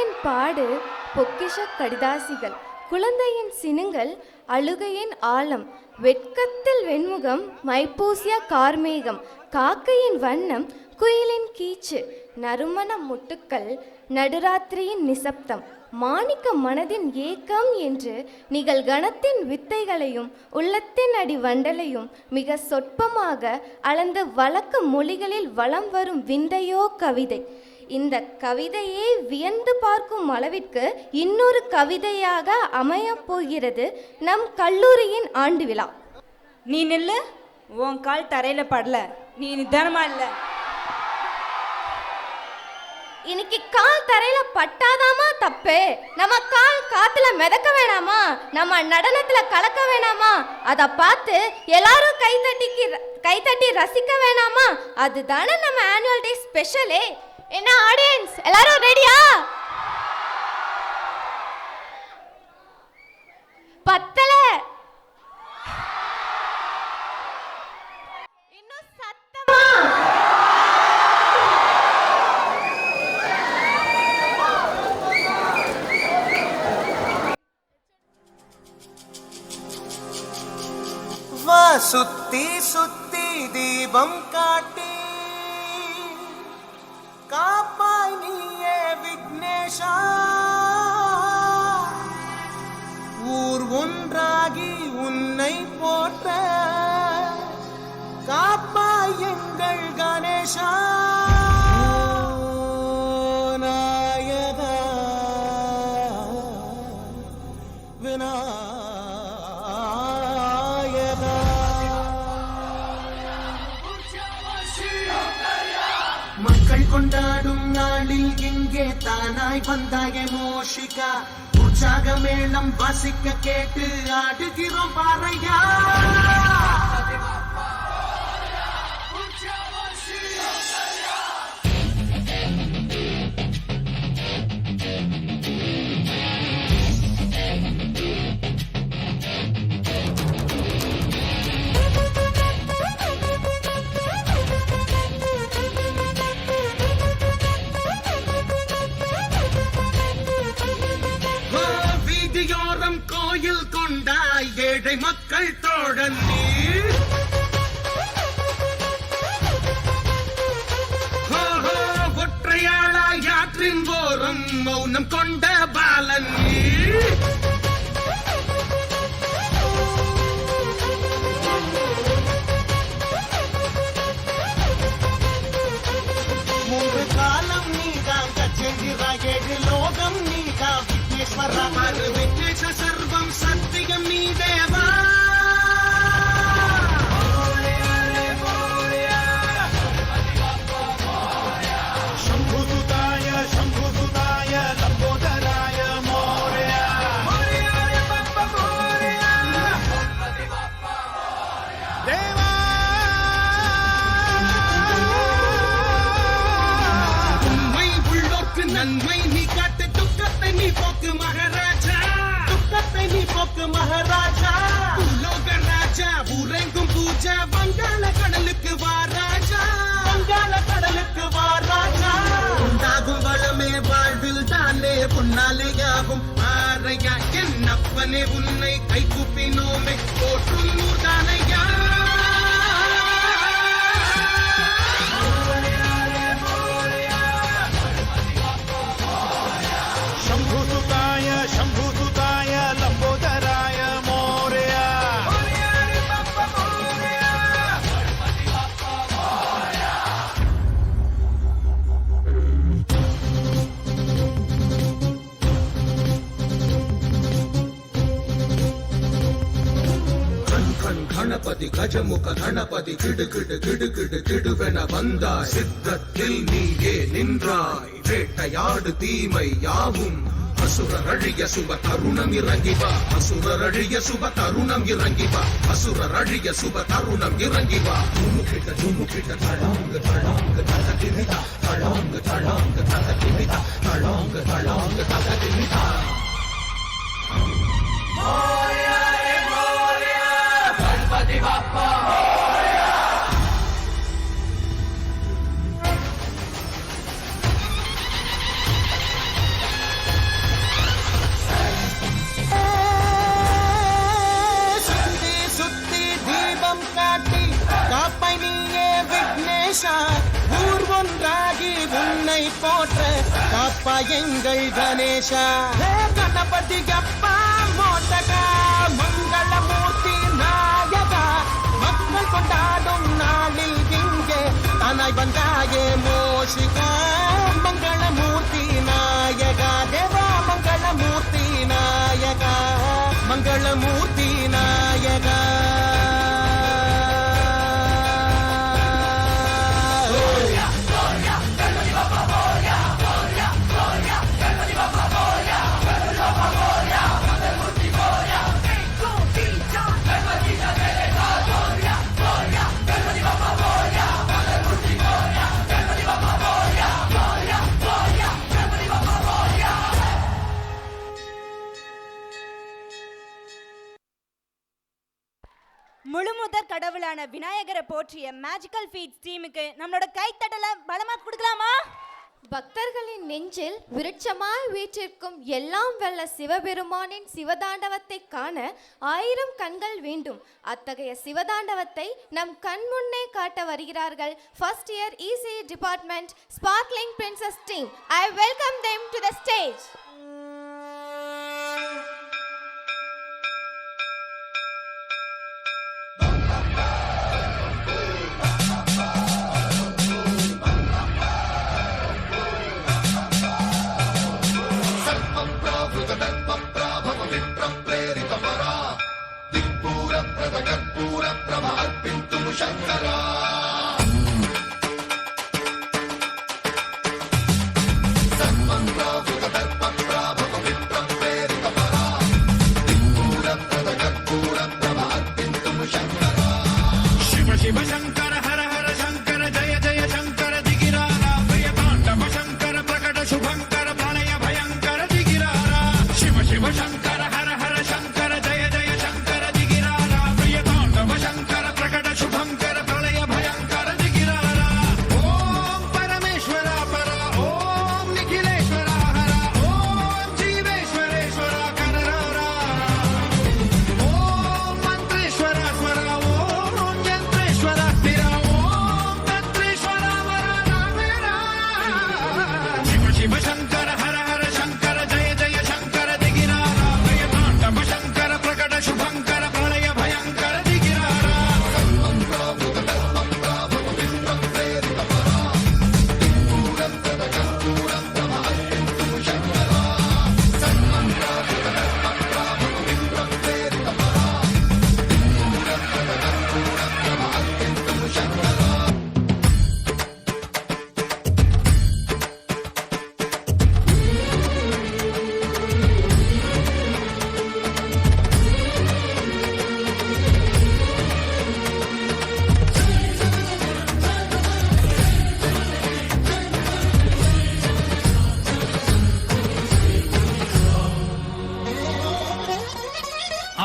பாவையின் பாடு பொக்கிஷ கடிதாசிகள், குழந்தையின் சினுங்கள் அழுகையின் ஆழம், வெட்கத்தில் வெண்முகம் மைப்பூசிய கார்மேகம், காக்கையின் வண்ணம் குயிலின் கீச்சு, நறுமண முட்டுக்கள் நடுராத்திரியின் நிசப்தம், மாணிக்க மனதின் ஏக்கம் என்று நிகழ்கணத்தின் வித்தைகளையும் உள்ளத்தின் அடி வண்டலையும் மிக சொற்பமாக அளந்து வழக்கு மொழிகளில் வலம் வரும் விந்தையோ கவிதை. இந்த கவிதையை வியந்து பார்க்கும் அளவிற்கு இன்னொரு கவிதையாக அமையப் போகிறது நம் கல்லூரியின் ஆண்டு விழா. நீ நில்லு, உன் கால் தரையில படல, நீ நிதானமா இல்ல. இன்னைக்கு கால் தரையில பட்டாதாமா தப்பு? நம்ம கால் காத்துல மிதக்க வேணாமா? நம்ம நடனத்துல கலக்க வேணாமா? அதை பார்த்து எல்லாரும் கைத்தட்டி ரசிக்க வேணாமா? அதுதானே நம்ம ஆனுவல் டே ஸ்பெஷலே. என்ன ஆடியன்ஸ், எல்லாரும் ரெடியா? பத்தல, இன்னும் சத்தமா? வா சுத்தி சுத்தி தீபம் காட்டி காப்பாய் நீயே விக்னேஷா, ஊர் ஒன்றாகி உன்னை போற்ற காப்பாய் எங்கள் கணேஷா. நாயகா விநாயகா, மக்கள் கொண்டாடும் நாளில் இங்கே தானாய் வந்தாய மோஷிகா, உற்சாக மேளம் வாசிக்க கேட்டு ஆடுகிறோம் பாறையா. கோயில் கொண்டாய் ஏழை மக்கள் தோழன் நீ, ஒற்றையாளாய் ஆற்றின் ஓரம் மௌனம் கொண்ட பாலன் நீ. மூன்று காலம் நீதான் கச்சேந்திராய், ஏழு லோகம் நீதான் விக்னேஸ்வர, விக்னேஷ சர்வம் சத்தியம் நீ தேவா. शंभुसुताय शंभुसुताय लंबोदराय मोरया, मोरया बप्पा मोरया, गणपति बप्पा मोरया देवा. உண்மை உள்ளோர்க்கு நன்மை நீ காட்டு, துக்கத்தை நீ போக்கு மகாராஜா, துக்கத்தை நீ போக்கு மகாராஜா. உலோக ராஜா ஊரெங்கும் பூஜா, வங்காள கடலுக்கு வா ராஜா, வங்காள கடலுக்கு வா ராஜா. உண்டாகும் வளமே வாழ்வில் தானே பொன்னாலையாகும் ஆரையா, என்னப்பனே உன்னை கை கூப்பினோமே போற்றும் தானையா. शंभुसुताय शंभुसुताय लंबोदराय मोरया, मोरया बप्पा मोरया, गणपति बप्पा मोरया. ಗಣಪತಿ ಗಜಮುಖ ಗಣಪತಿ ಕಿಡು ಕಿಡು ಕಿಡು ಕಿಡು ಕಿಡುವೆನ ಬಂದಾಯ್, சித்தத்தில் நீயே நின்றாய், வேட்டையாடு தீமை யாவும் அசுரரழிய சுப தருணம் இறங்கி வா, அசுரரழிய சுப தருணம் இறங்கி வா, அசுரரழிய சுப தருணம் இறங்கி வா. துமுக்கிட்ட துமுக்கிட்ட தளாங்கு தளாங்கு தகதிமிதா, தளாங்கு தளாங்கு தகதிமிதா, தளாங்கு தளாங்கு தகதிமிதா. மோரயா ரே மோரயா, गणपति बप्पा मोरया. அப்பா எங்கள் கணேசா. கணபதி அப்பா மோட்டகா மங்களமூர்த்தி நாயகா, மக்கள் கொண்டாடும் நாளில் இங்கே தானாய் வந்தாயே மோசிகா. மங்களமூர்த்தி நாயகா தேவா, மங்களமூர்த்தி நாயகா, மங்களமூர்த்தி நாயகா. முழுமுதற் கடவுளான விநாயகரை போற்றிய மேஜிக்கல் ஃபீட்ஸ் டீமுக்கு நம்மளோட கைத்தட்டல பலமா கொடுக்கலாமா? பக்தர்களின் நெஞ்சில் விருட்சமாய் வீற்றிருக்கும் எல்லாம் வல்ல சிவபெருமானின் சிவதாண்டவத்தை காண 1000 கண்கள் வேண்டும். அத்தகைய சிவதாண்டவத்தை நம் கண் முன்னே காட்ட வருகிறார்கள் first year ECE department sparkling princess team. I welcome them to the stage. Shiv Shankar हर हर शंकर जय जय शंकर दिगिरारा प्रिय तांडव शंकर प्रकट शुभंकर प्रलय भयंकर दिगिरारा शिव शिव शंकर हर हर शंकर जय जय शंकर दिगिरारा प्रिय तांडव शंकर प्रकट शुभंकर प्रलय भयंकर दिगिरारा ओम परमेश्वरा परा ओम निखिलेश्वरा हरा ओम जीवेश्वरेश्वरा कररारा ओम मंत्रेश्वरा स्वरा शिव शंकर हर हर शंकर जय जय शंकर दिगिरारा प्रिय तांडव शंकर प्रकट शुभंकर प्रलय भयंकर दिगिरारा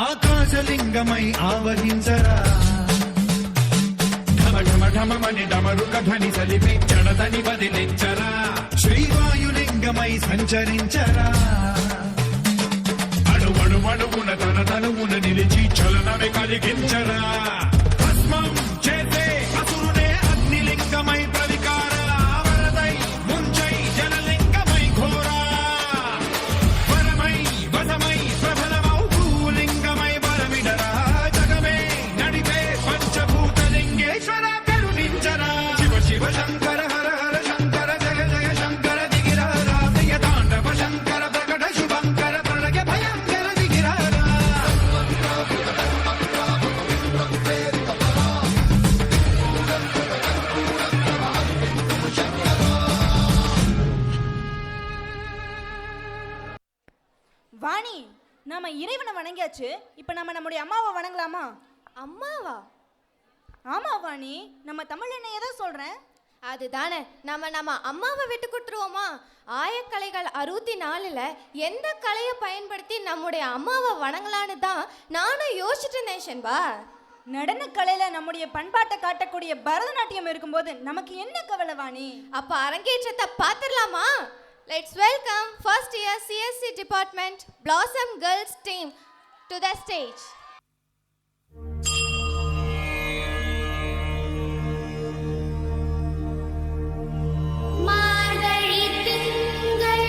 ఆకాశలింగమై ఆవహించరా ఢమ ఢమ ఢమమని డమరుక ధ్వని సలిపి జడదని వదిలించరా శ్రీవాయులింగమై సంచరించరా అణువణువణువున తన తనువున నిలిచి చలనమే కలిగించరా భస్మం చేసే అసురునే అగ్నిలింగమై ప్రవికార వరదై ముంచై జలలింగమై ఘోరా వరమై వసమై ప్రబలమౌ భూలింగమై బలమిడరా జగమే నడిపే పంచభూతలింగేశ్వర కరుణించరా శివ శివ శంకర హర హర శంకర జయ జయ శంకర దిగిరారా ప్రియ తాండవ శంకర ప్రకట శుభంకర ప్రళయ భయంకర దిగిరారా வாணி, நாம இறைவனை வணங்கியாச்சு. இப்ப நம்ம நம்முடைய அம்மாவை வணங்கலாமா? அம்மாவா? ஆமா வாணி, நம்ம தமிழ் எண்ணெயை தான் சொல்றேன். அதுதானே, நம்ம அம்மாவை விட்டு கொடுத்துருவோமா? ஆயக்கலைகள் 64ல் எந்த கலையை பயன்படுத்தி நம்முடைய அம்மாவை வணங்கலான்னு தான் நானும் யோசிச்சுட்டு இருந்தேன் ஷென்பா. நடனக்கலையில நம்முடைய பண்பாட்டை காட்டக்கூடிய பரதநாட்டியம் இருக்கும்போது நமக்கு என்ன கவலை வாணி? அப்ப அரங்கேற்றத்தை பார்த்துடலாமா? Let's welcome first year CSC department Blossom Girls team to the stage. மார்கழி திங்கள்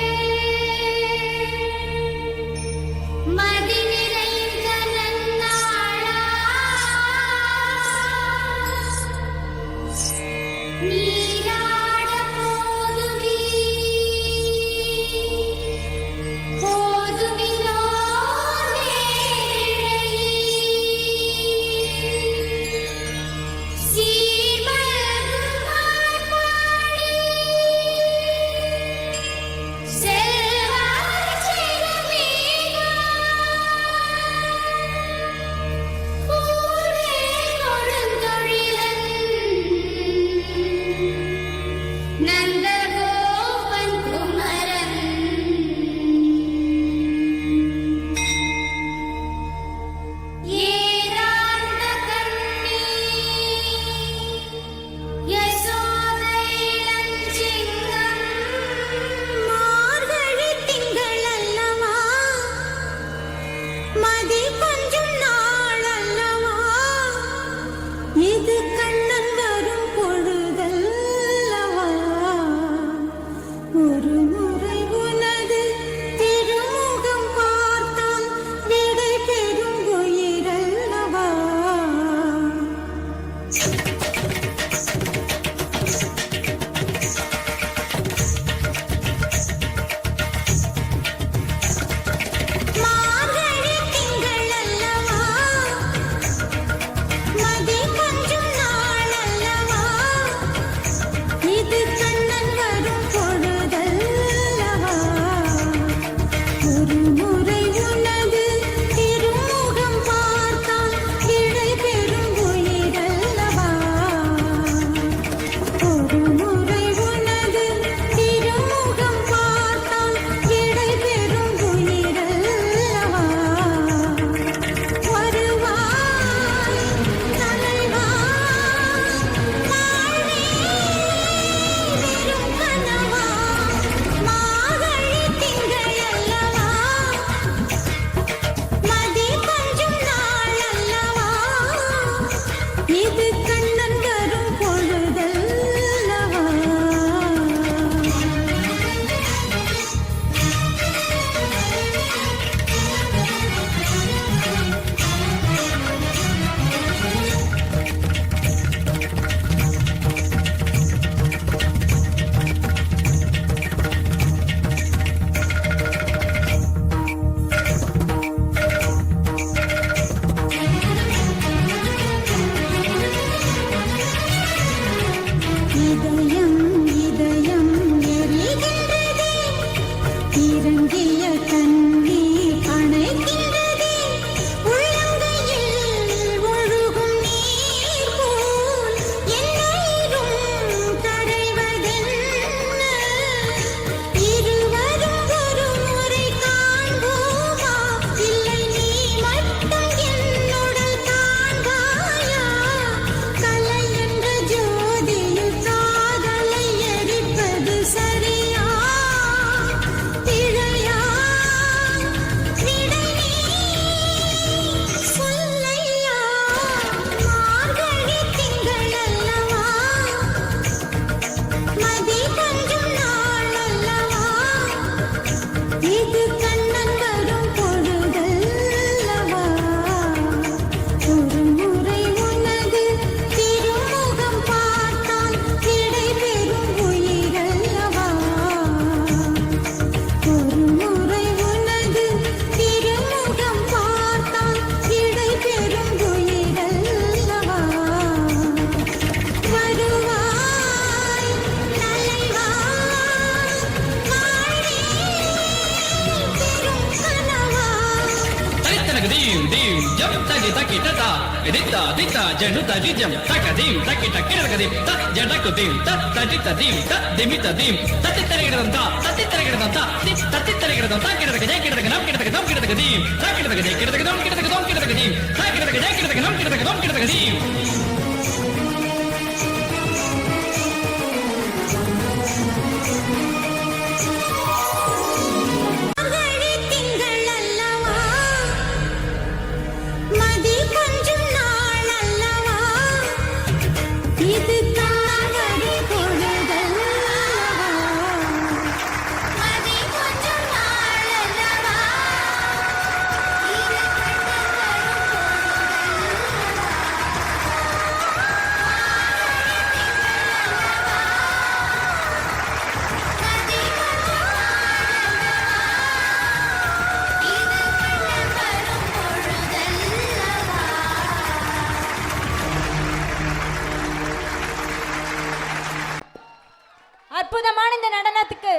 அற்புதமான இந்த நடனத்துக்கு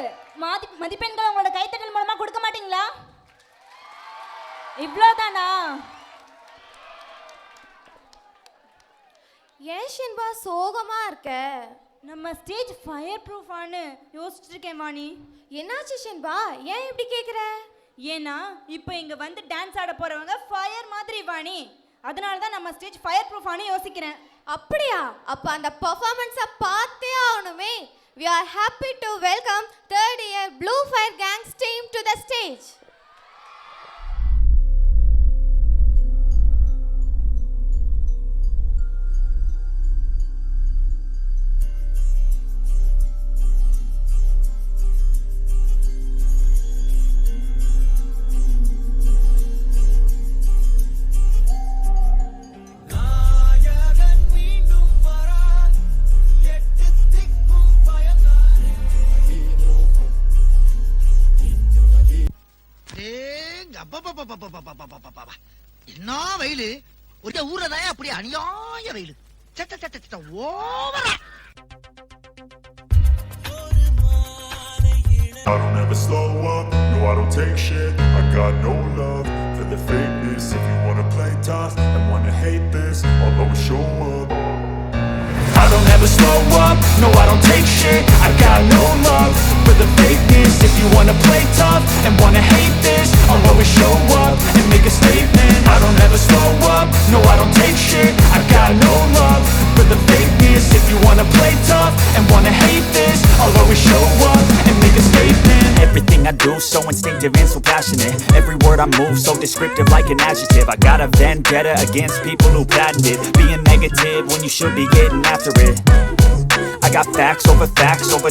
மதிப்பெண்கள் உங்களோட கைத்தட்டல் மூலமா கொடுக்க மாட்டீங்களா? இவ்வளவுதானா? ஏன் ஷென்பா சோகமா இருக்க? நம்ம ஸ்டேஜ் ஃபயர் ப்ரூஃபானு யோசிச்சுட்டு இருக்கேன் வாணி. என்னாச்சு ஷென்பா, ஏன் இப்படி கேக்குற? ஏன்னா இப்போ இங்க வந்து டான்ஸ் ஆட போறவங்க ஃபயர் மாதிரி வாணி, அதனால தான் நம்ம ஸ்டேஜ் ஃபயர் ப்ரூஃபானு யோசிக்கிறேன். அப்படியா? அப்ப அந்த பெர்ஃபார்மன்ஸை பார்த்தே ஆகணுமே. We are happy to welcome third year Blue Fire Gangs team to the stage. என்ன வெயிலு, ஒரு ஊர்லதான் அப்படி அநியாய வெயிலு. ஓவரா I don't ever slow up, no I don't take shit. I got no love for the fakeness. If you wanna play tough and wanna hate this, I'll always show up. I don't ever slow up, no I don't take shit. I got no love for the fakeness. If you wanna play tough and wanna hate this, I'll always show up and make a statement. I don't ever slow up, no I don't take shit. I got no love for the fakeness. If you wanna play tough and wanna hate this, I'll always show up and make a statement. Everything I do so instinctive and so passionate. Every word I move so descriptive like an adjective. I got a vendetta against people who patented being negative when you should be getting after it. I got facts over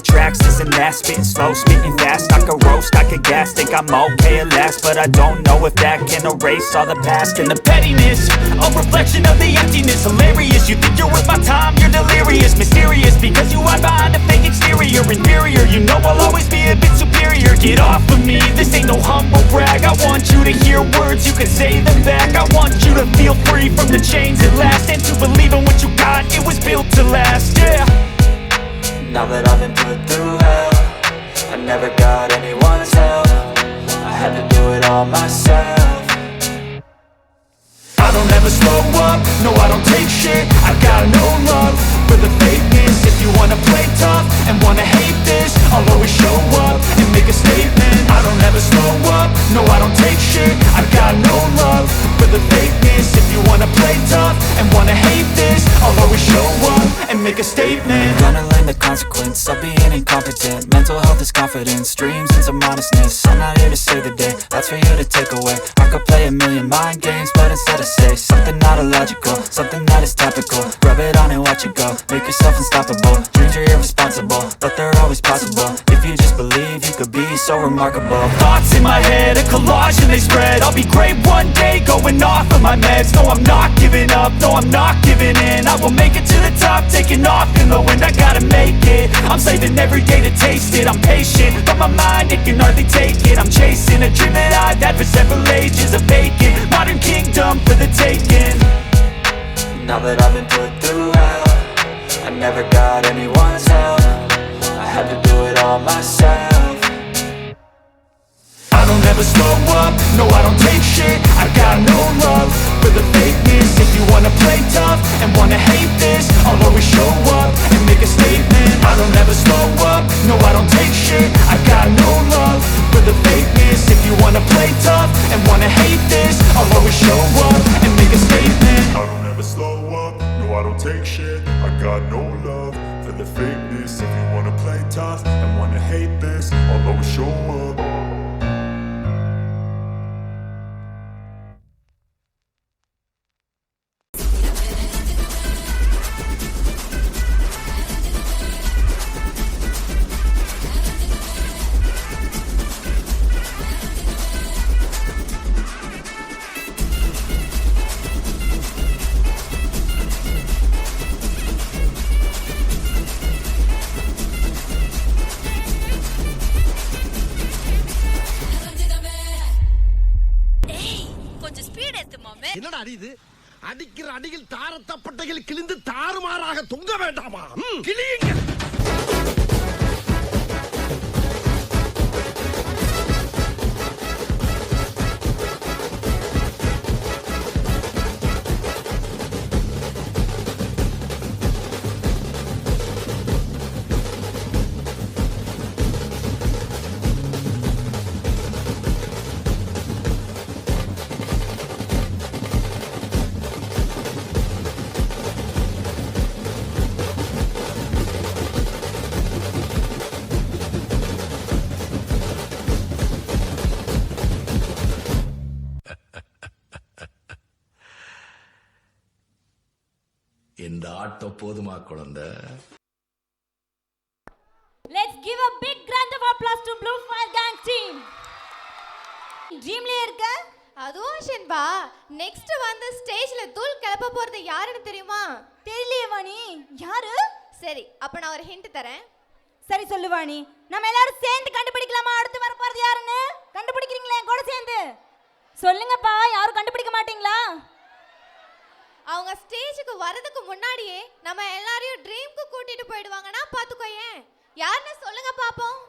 tracks, this and that. Spitting slow, spitting fast, I could roast, I could gas. Think I'm okay at last, but I don't know if that can erase all the past. And the pettiness, a reflection of the emptiness. Hilarious, you think you're worth my time, you're delirious. Mysterious, because you hide behind a fake exterior. Inferior, you know I'll always be a bit superior. Get off of me, this ain't no humble brag. I want you to hear words, you can say them back. I want you to feel free from the chains at last, and to believe in what you got, it was built to last, yeah. Now that I've been put through hell, I never got anyone's help. I had to do it all myself. I don't ever slow up, no I don't take shit. I got no love for the fakeness. If you wanna play tough and wanna hate this, I'll always show up and make a statement. I don't ever slow up, no I don't take shit. I got no love for the fakeness. If you wanna play tough and wanna hate this, I'll always show up and make a statement. Gonna learn the consequence of being incompetent. Mental health is confidence, dreams and some honestness. I'm not here to save the day, that's for you to take away. I could play a million mind games, but instead I say something not illogical, something that is topical. Rub it on and watch it go, make yourself unstoppable. Dreams are irresponsible, but they're always possible. If you just believe, you could be so remarkable. Thoughts in my head, a collage and they spread. I'll be great one day, going off of my meds. No, I'm not giving up, no, I'm not giving in. I will make it to the top, taking off in the wind. I gotta make it, I'm saving every day to taste it. I'm patient, but my mind, it can hardly take it. I'm chasing a dream that I've had for several ages. A vacant, modern kingdom for the taking. Now that I've been put through hell, I never got anyone's help. I had to do it all myself. I don't ever slow up, no I don't take shit. I got no love for the fakeness. If you wanna play tough and wanna hate this, I'll always show up and make a statement. I don't ever slow up, no I don't take shit. I got no love for the fakeness. If you wanna play tough and wanna hate this, I'll always show up and make a statement. I don't ever slow up, no I don't take shit. I got no love for the fakeness. If you wanna play tough and wanna hate this, I'll always show up. என்னடா அடி இது? அடிக்கிற அடியில் தாரத்தப்பட்டைகள் கிழிந்து தாறுமாறாக தொங்க வேண்டாமா? கிழியுங்க. இந்த ஆட்டம் போதுமா குழந்தை? Let's give a big round of applause to Blue Fire Gang team. ட்ரீம்லயே இருக்க? அதுவும் ஷென்பா, நெக்ஸ்ட் வந்து ஸ்டேஜ்ல தூள் கிளப்ப போறது யாருன்னு தெரியுமா? தெரியலையே வாணி. யாரு? சரி, அப்ப நான் ஒரு ஹிண்ட் தரேன். சரி சொல்லு வாணி. நம்ம எல்லாரும் சேர்ந்து கண்டுபிடிக்கலாமா அடுத்து வர போறது யாருன்னு? கண்டுபிடிக்கிறீங்களா கூட சேர்ந்து? சொல்லுங்கப்பா, யாரும் கண்டுபிடிக்க மாட்டீங்களா? அவங்க ஸ்டேஜுக்கு வரதுக்கு முன்னாடியே நம்ம எல்லாரையும் ட்ரீம்க்கு கூட்டிட்டு போயிடுவாங்கன்னா பாத்துக்கோயேன். யாருன்னு சொல்லுங்க பாப்போம்.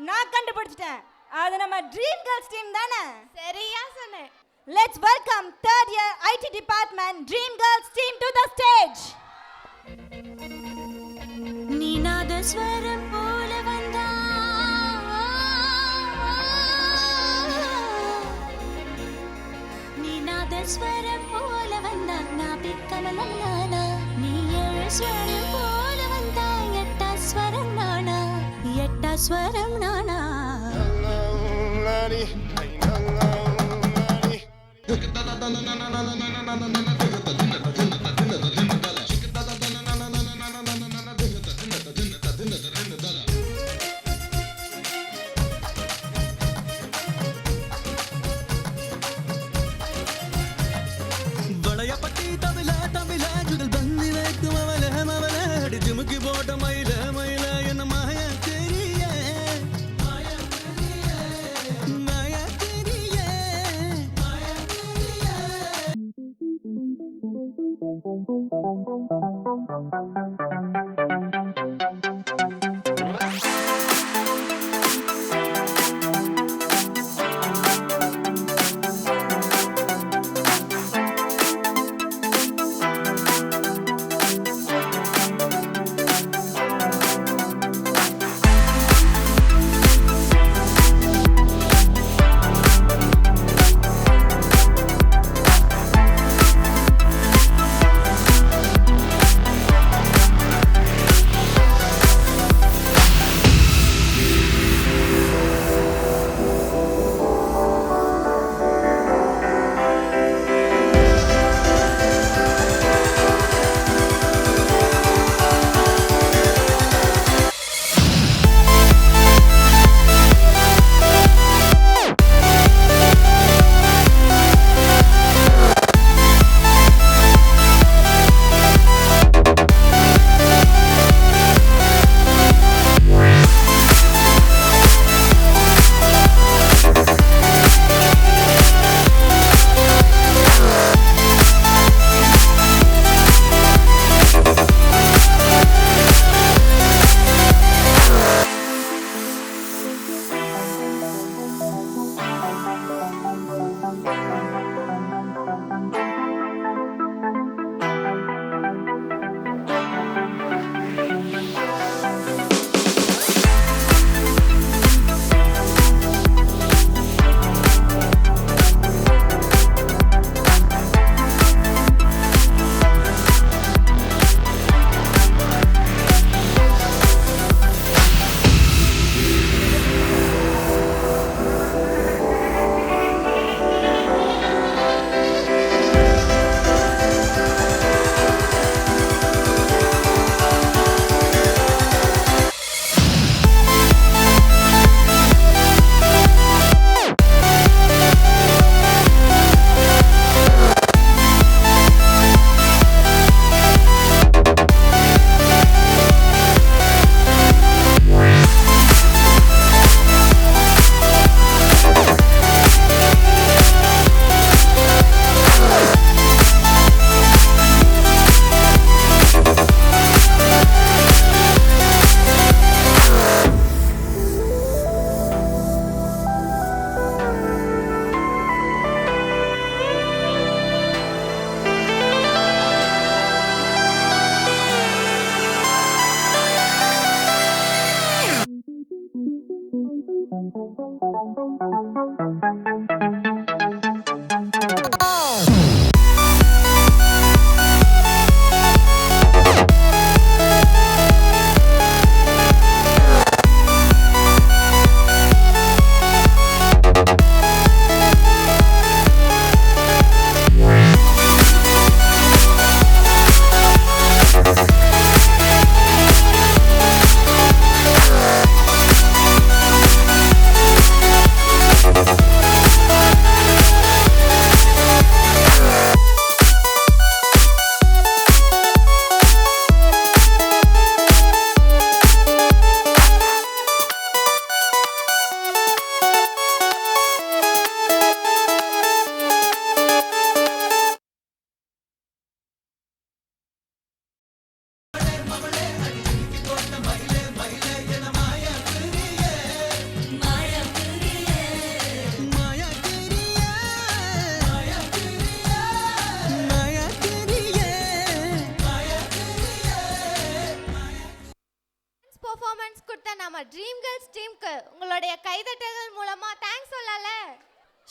நான் கண்டுபிடிச்சிட்டேன். அது நம்ம ட்ரீம் கேர்ள்ஸ் டீம் தானே? சரியா சொன்னேன். Let's welcome third year IT department Dream Girls team to the stage. நீநாத ஸ்வரம் போல வந்தா நீநாத ஸ்வரம் போல வந்தா நாபிக்கமலம் நானா நீ ஏழு ஸ்வரம் போல வந்தா எட்டா ஸ்வரம் நானா எட்டா ஸ்வரம் நானா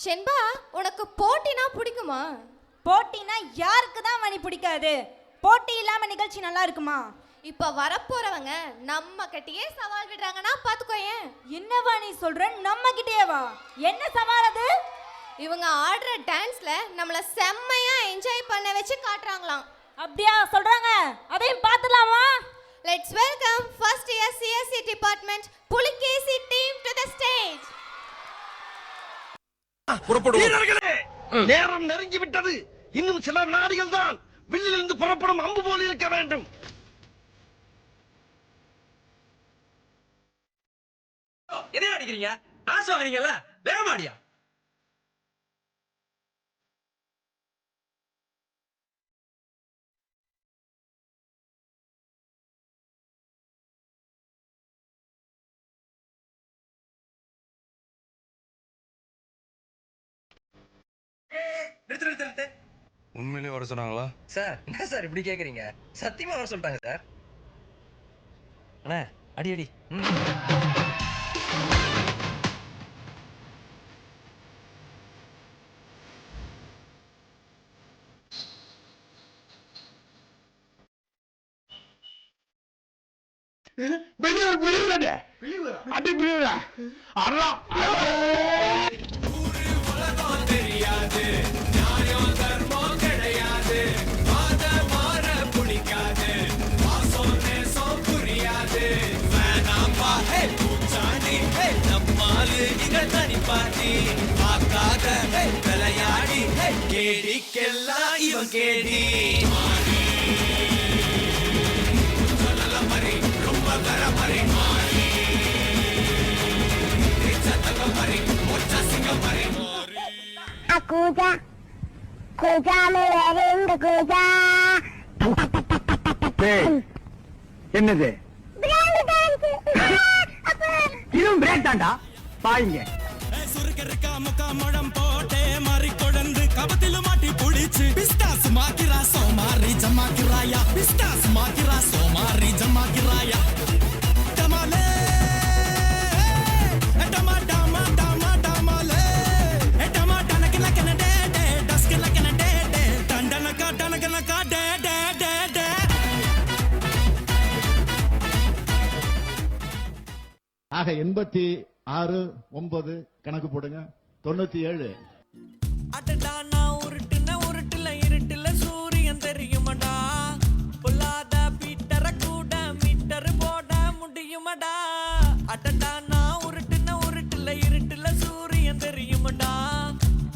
ஷென்பா, உனக்கு போட்டினா பிடிக்குமா? போட்டினா யாருக்கு தான் வாணி பிடிக்காது? போட்டி இல்லாம நிகழ்ச்சி நல்லா இருக்குமா? இப்ப வரப்போறவங்க நம்ம கிட்டயே சவால் விடுறாங்கன்னா பாத்துக்கோயேன். என்னவா நீ சொல்ற? நம்ம கிட்டயே வா. என்ன சவால் அது? இவங்க ஆடுற டான்ஸ்ல நம்மள செம்மையா என்ஜாய் பண்ண வச்சு காட்டுறாங்களாம். அப்படியா சொல்றாங்க? அதையும் பார்த்துலாமா? Let's welcome first year CSE department Pulikesi team to the stage. வீரர்களே, நேரம் நெருங்கி விட்டது. இன்னும் சில வினாடிகள் தான். வில்லிலிருந்து புறப்படும் அம்பு போல் இருக்க வேண்டும். என்ன அடிக்கிறீங்க? காசு வாங்குறீங்கல்ல, வேகமாடியா? நிறுத்து. உண்மையிலேயே வர சொன்னாங்களா? சார், என்ன சார் இப்படி கேக்குறீங்க? சத்தியமா வர சொல்லிட்டாங்க சார். அண்ணா, அடி. கேடிக்கெல்லாம் இவன் கேடி ரொம்ப கரமரி கூஜா கூஜால வேறெங்க கூஜா. என்னது இதுவும் பிரேக் தாண்டா பாருங்க. சுருக்கருக்கா முக்கா முழம் போட்டே மாறி கொடந்து கபத்தில மாட்டி புடிச்சு பிஸ்டாஸ் மாக்கிரா சோமாரி ஜமாக்கிராயா பிஸ்டாஸ் மாக்கிரா சோமாரி ஜமாக்கிராயா டமாலே டமா டமா டமா டமாலே டமா டனக்கன டே டே டஸ்கன டே டே டண்டனக்கா டே டே டே டே. ஆக 86, 9 கணக்கு போடுங்க. 97. அடடா, நான் உருட்டுல இருட்டுல சூரியன் தெரியுமடா. பொல்லாத பீட்டர கூட மீட்டர் போட முடியுமடா. அடடா, நான் உருட்டுல இருட்டுல சூரியன் தெரியுமடா.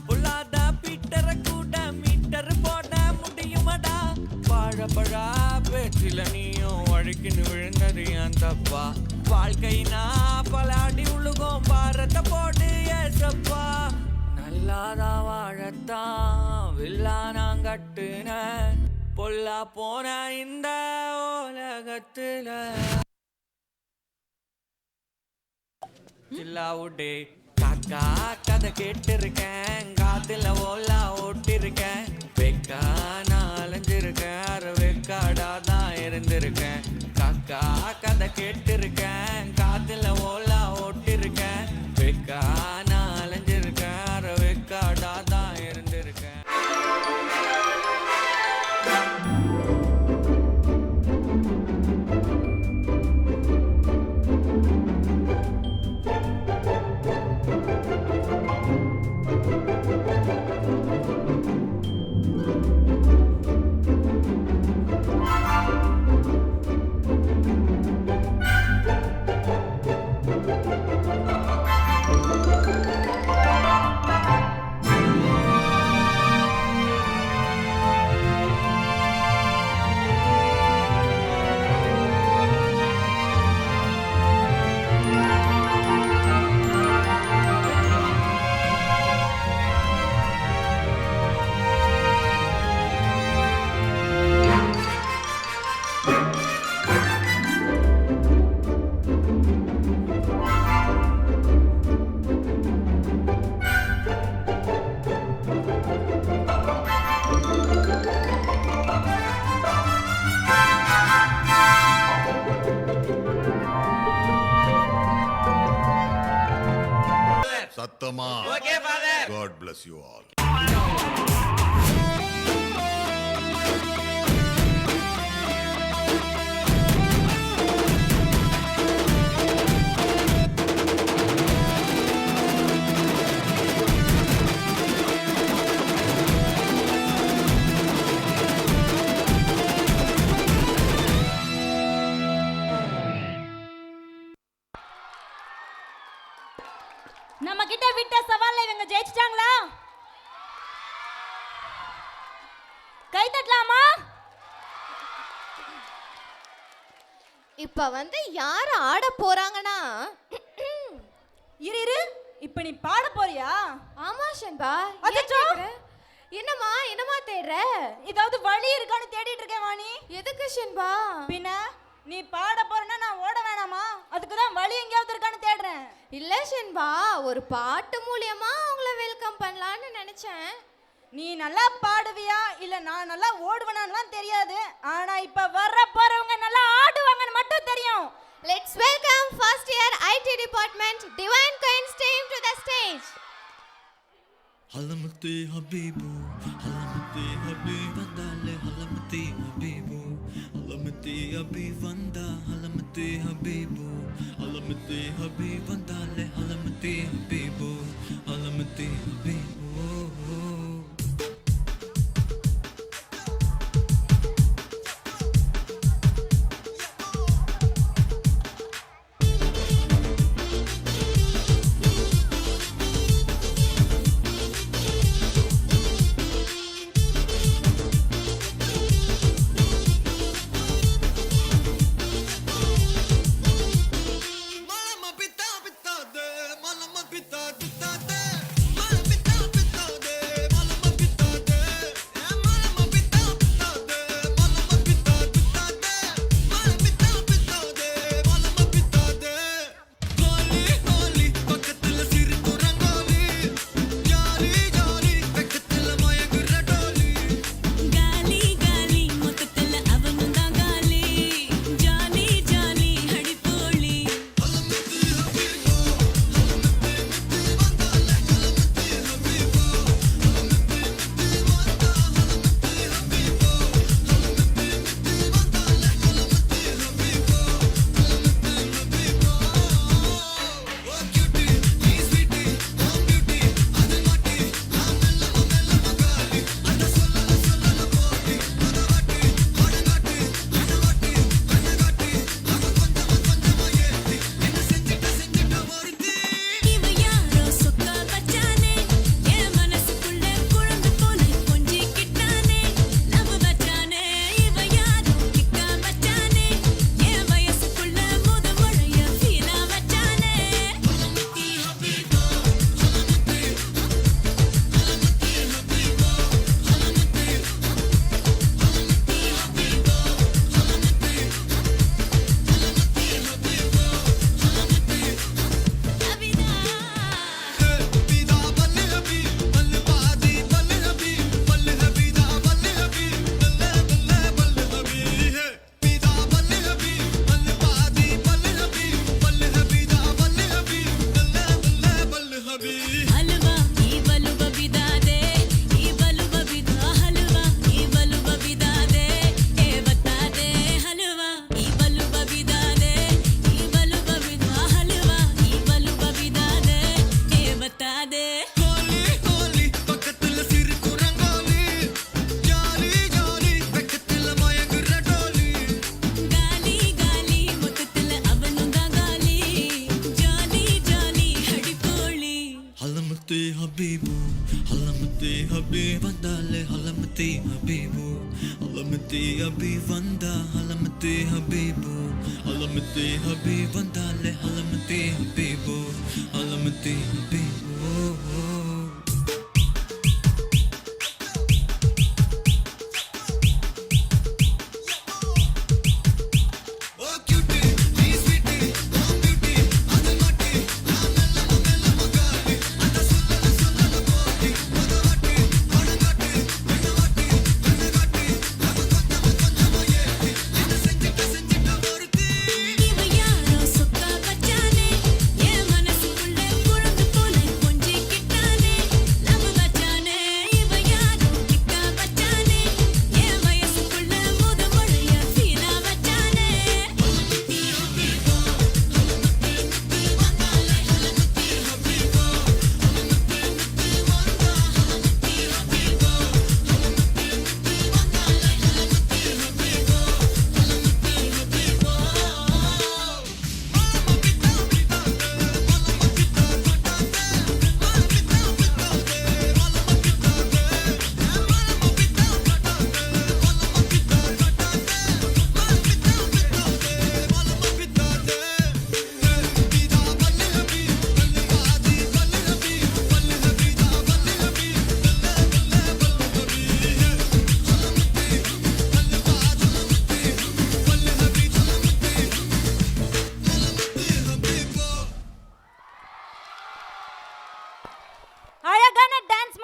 பொல்லாத பீட்டர கூட மீட்டர் போட முடியுமடா. வாழப்பழா பேச்சில நீயும் வழுக்கின்னு விழுந்தது ஏன் தப்பா? வாழ்க்கைனா பல அடி உழுகும் பாரத போடு ஏசப்பா. நல்லாதான் வாழத்தான் வில்லானாங்கட்டுன பொல்லா போன இந்த உலகத்துல சில்லாவுட்டே காக்கா கதை கேட்டிருக்கேன், காத்துல ஓலா ஓட்டிருக்கேன். வெக்கா நான் அலைஞ்சிருக்கேன், வெக்காடா தான் இருந்திருக்கேன். காக்கா கதை கேட்டிருக்கேன், காத்துல ஓலா ஓட்டிருக்கேன். வெக்கா நான் அலைஞ்சிருக்கேன், வெக்காடா தான் இருந்திருக்கேன். சத்தமா God bless you all. நம்ம கிட்ட விட்ட சவால்ல இவங்க ஜெயிச்சிட்டாங்களா? கை தட்டலாமா? இப்ப யார் ஆட போறாங்கன்னா இரு இப்ப நீ பாட போறியா? ஆமா ஷன்பா. அச்சச்சோ. என்னமா தேடுற? ஏதாவது வழி இருக்கான்னு தேடிட்டு இருக்கேன் வாணி. எதுக்கு ஷன்பா? பின்ன நீ பாட போறனா நான் ஓட வேணாமா? அதுக்கு தான் வழி எங்கயாவது இருக்கான்னு தேடுறேன். இல்ல ஷன்பா, ஒரு பாட்டு மூலமா அவங்கள வெல்கம் பண்ணலாம்னு நினைச்சேன். நீ நல்லா பாடுவியா இல்ல நான் நல்லா ஓடுவேனான்லாம் தெரியாது. ஆனா இப்ப வர்ற போறவங்க நல்லா ஆடுவாங்கன்னு மட்டும் தெரியும். Let's welcome first year IT department Divine Coins team to the stage. Halamati Habibu, Halamati Habibandale, Halamati Habibu, Halamati Habibanda, Halamati Habibu, Halamati Habibandale, Halamati Habibu, Halamati Habibu. Habibu, Halamati Habibandale, Halamati Habibu, Halamati Habibanda, Halamati Habibu, Halamati Habibandale, Halamati Habibu, Halamati Habibu. இவ யாரோ சொக்கா வச்சானே என் மனசுக்குள்ள குழந்தை போல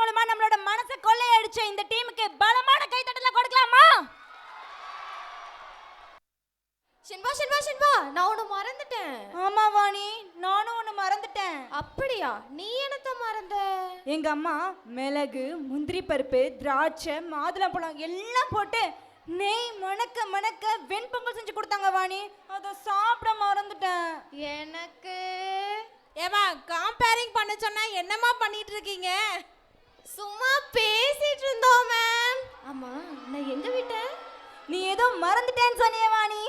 மூலமா நம்மளோட மனசை கொள்ளையடிச்ச இந்த டீமுக்கு பலமான கைத்தட்டல கொடுக்கலாமா? ஷின்பா ஷின்பா ஷின்பா, நான் ஒன்னு மறந்துட்டேன். ஆமா வாணி, நானும் ஒன்னு மறந்துட்டேன். அப்படியா? நீ என்னத்த மறந்த? எங்க அம்மா மிளகு, முந்திரி பருப்பு, திராட்சை, மாதுளம்பழம் எல்லாம் போட்டு நெய் மணக்க மணக்க வெண்பொங்கல் செஞ்சு கொடுத்தாங்க வாணி. அதை சாப்பிட மறந்துட்டேன். எனக்கு ஏமா கம்பேரிங் பண்ண சொன்னா என்னமா பண்ணிட்டு இருக்கீங்க? சும்மா பேசிட்டு இருந்தோம் மேம். ஆமா, நான் எங்க விட்டேன்? நீ ஏதோ மறந்துட்டேன்னு சொன்னியே வாணி.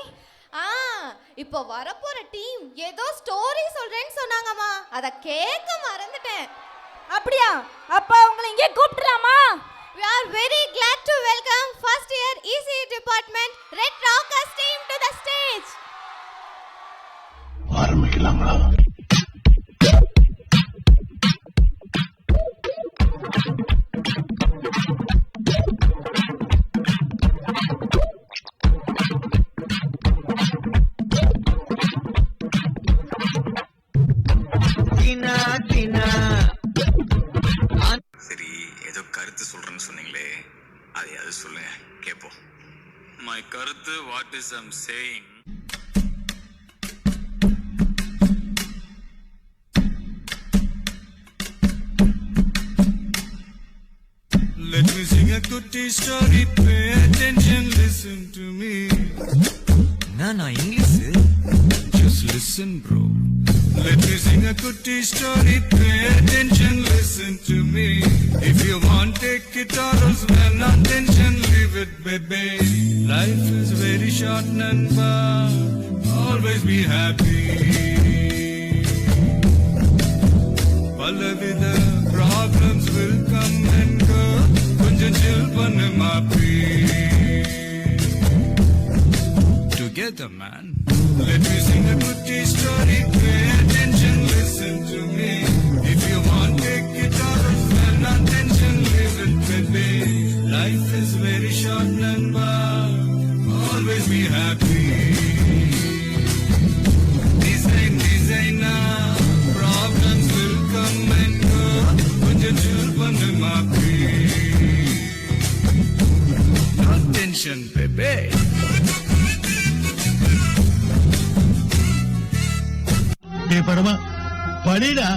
இப்போ வரப்போற டீம் ஏதோ ஸ்டோரி சொல்றேன்னு சொன்னாங்கம்மா, அத கேட்க மறந்துட்டேன். அப்படியா? அப்ப உங்களை இங்கே கூப்பிடலாமா? We are very glad to welcome first year ECE department Red Rockers team to the stage. ஆரம்பிக்கலாங்களா? சரி, ஏதோ கருத்து சொல்றேன்னு சொன்னீங்களே, அது சொல்லுங்க கேப்போம். My கருத்து, what is I'm saying? Let me sing a goody story, pay attention, listen to me. நான் English. Just listen, bro. Let me sing a goody story, pay attention, listen to me. If you want, take it or else when attention, leave it, baby. Life is very short, Nanba, always be happy. Palavida problems will come and go, kunja chill pannu maapi. Together, man. Let me sing a goody story, pay attention, listen to me. If you want, take it or else when attention, leave it, baby. Life is very short, Nanba, always be happy. Designer, problems will come and go, kunja chill pannu maapi. No tension, baby. படமா படிடா.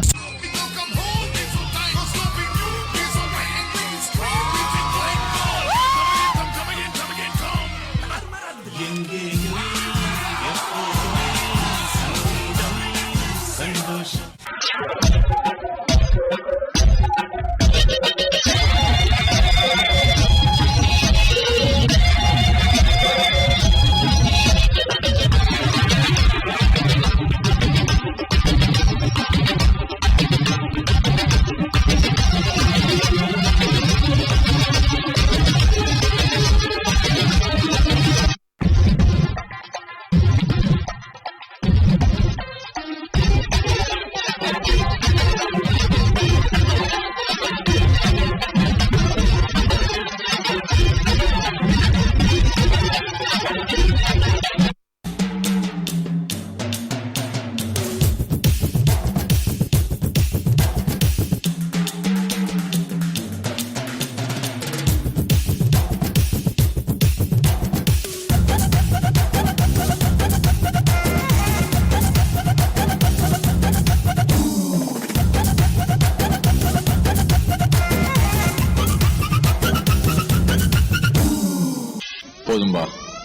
போதும்பா,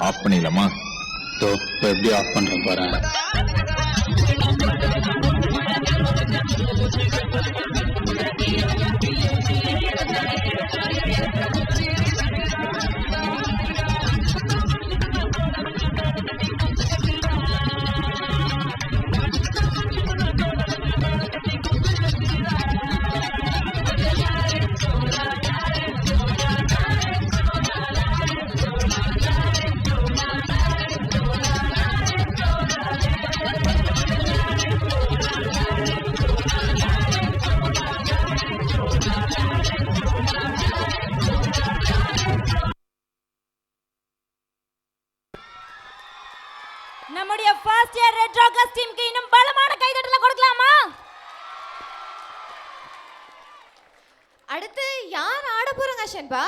of பண்ணிடலாமா? இப்போ எப்படி of பண்றேன் பாரு. அடுத்து யார் ஆட போறாங்க ஷென்பா?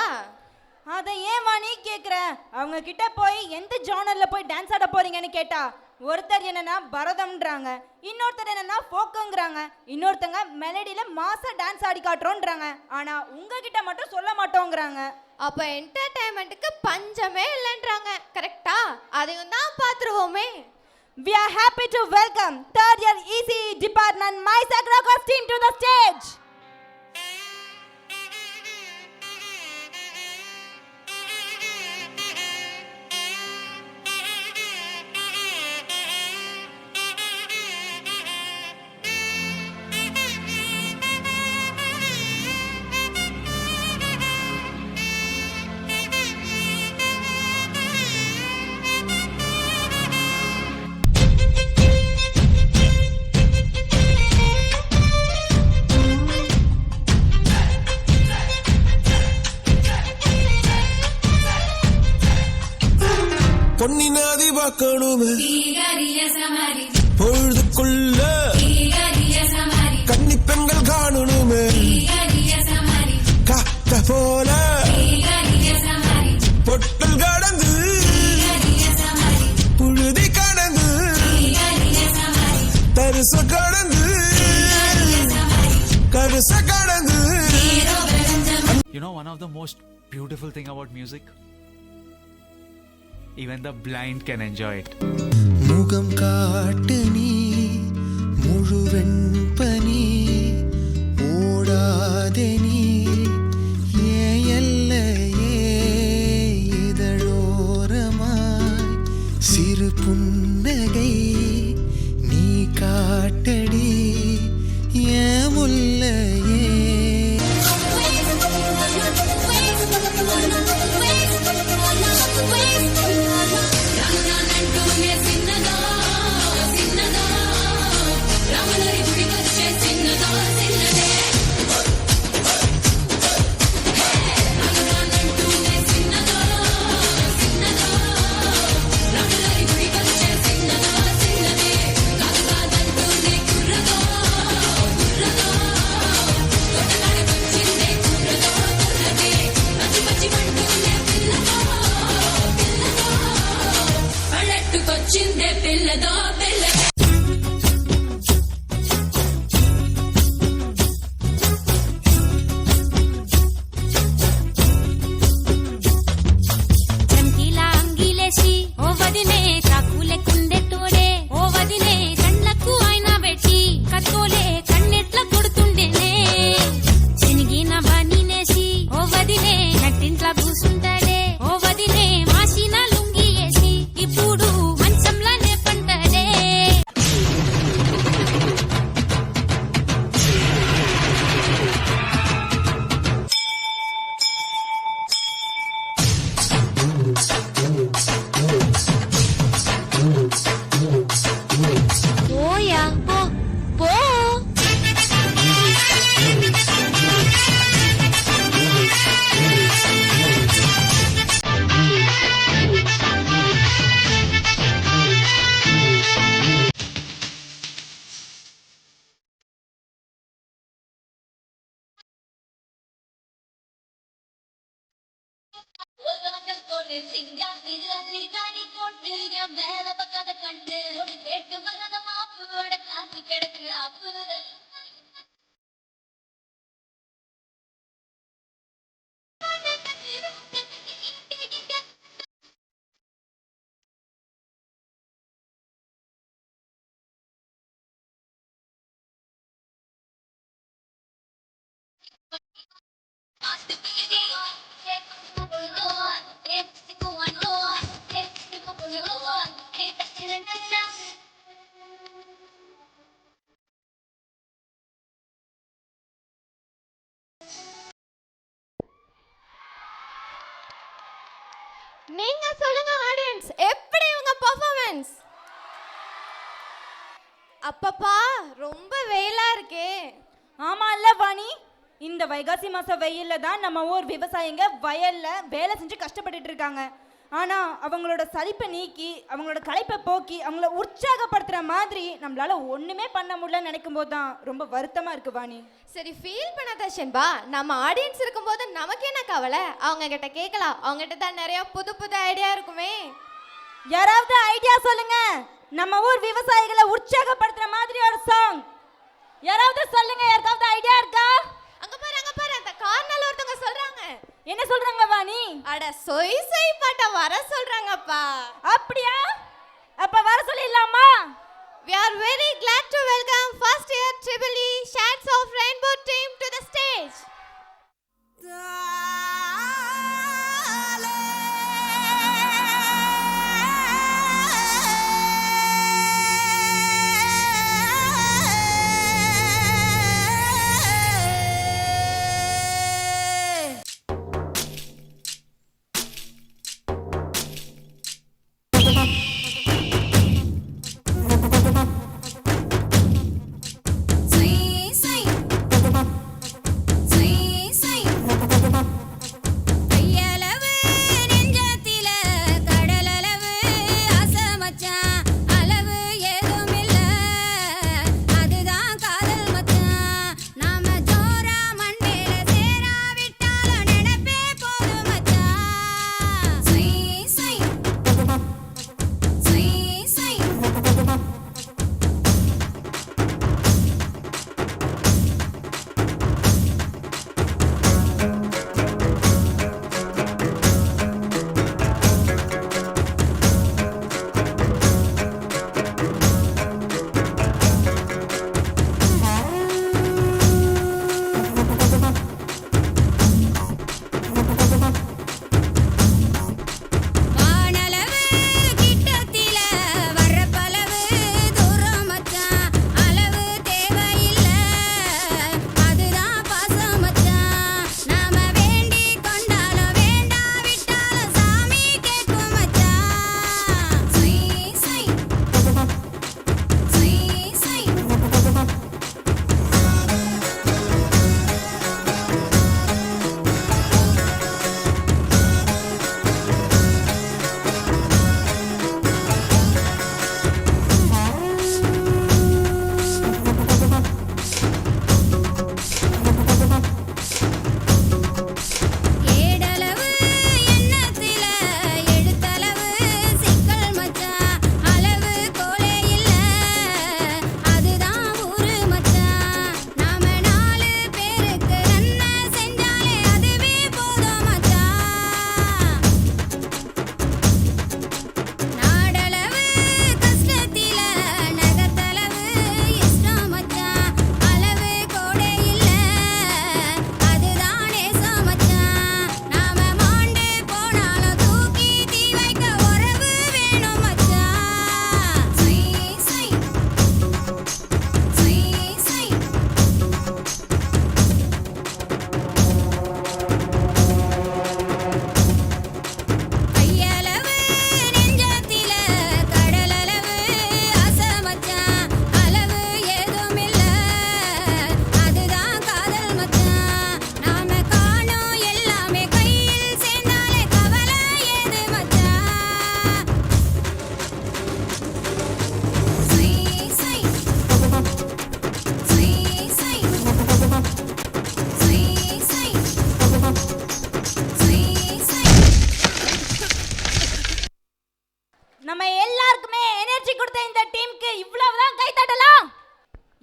அதை ஏன் வாணி கேட்குற? அவங்க கிட்ட போய் எந்த ஜானர்ல போய் டான்ஸ் ஆட போறீங்கன்னு கேட்டா ஒருத்தர் என்னன்னா பரதம்ன்றாங்க, இன்னொருத்தர் என்னன்னா ஃபோக்குங்கிறாங்க, இன்னொருத்தங்க மெலடியில மாசா டான்ஸ் ஆடி காட்டுறோன்றாங்க. ஆனா உங்ககிட்ட மட்டும் சொல்ல மாட்டோங்கிறாங்க. அப்ப என்டர்டைன்மெண்ட்டுக்கு பஞ்சமே இல்லைன்றாங்க. கரெக்டா? அதையும் தான் பார்த்துருவோமே. We are happy to welcome third year EC department Maisa Crocus team to the stage. பொன்னினாதி பார்க்கணுமே பொழுதுக்குள்ள கன்னி பெண்கள் காணணுமே காத்த போல பொட்டல் கடந்து புழுதி கடந்து தரிச கடந்து கருச கடந்து. You know, one of the most beautiful thing about music, even the blind can enjoy it. முகம் காட்டு நீ முழுவெண் பனி ஓடாதே நீ எல்லையே இதழோரமாய் சிறு புன்னகை நீ காட்டடி ஏன் முல்லையே. நீங்க சொல்லுங்க ஆடியன்ஸ், எப்படி உங்க பெர்ஃபார்மன்ஸ்? அப்பப்பா ரொம்ப வெயிலா இருக்கே. ஆமா இல்ல வாணி, இந்த வைகாசி மாச வெயில்ல தான் நம்ம ஊர் விவசாயிங்க வயல்ல வேலை செஞ்சு கஷ்டப்பட்டுட்டு இருக்காங்க. ஆனா அவங்களோட சலிப்பை நீக்கி அவங்களோட களைப்பை போக்கி அவங்கள உற்சாகப்படுத்துற மாதிரி நம்மளால ஒண்ணுமே பண்ண முடியலன்னு நினைக்கும் போது தான் ரொம்ப வருத்தமா இருக்கு வாணி. சரி ஃபீல் பண்ணாத ஷென்பா, நம்ம ஆடியன்ஸ் இருக்கும்போது நமக்கு என்ன கவலை, அவங்க கிட்ட கேட்கலாம், அவங்க கிட்ட தான் நிறைய புது புது ஐடியா இருக்குமே. யாராவது ஐடியா சொல்லுங்க, நம்ம ஊர் விவசாயிகளை உற்சாகப்படுத்துற மாதிரி ஒரு சாங் யாராவது சொல்லுங்க. யாருக்காவது ஐடியா இருக்கா? அங்க பாரு அந்த கார்னர்ல ஒருத்தங்க சொல்றாங்க. என்ன சொல்றாங்க வாணி? அட சொய் சொய் பாட்ட வர சொல்றாங்கப்பா. அப்படியா? அப்ப வர சொல்லிடலாமா? We are very glad to welcome first year Triple E Shades of Rainbow team to the stage.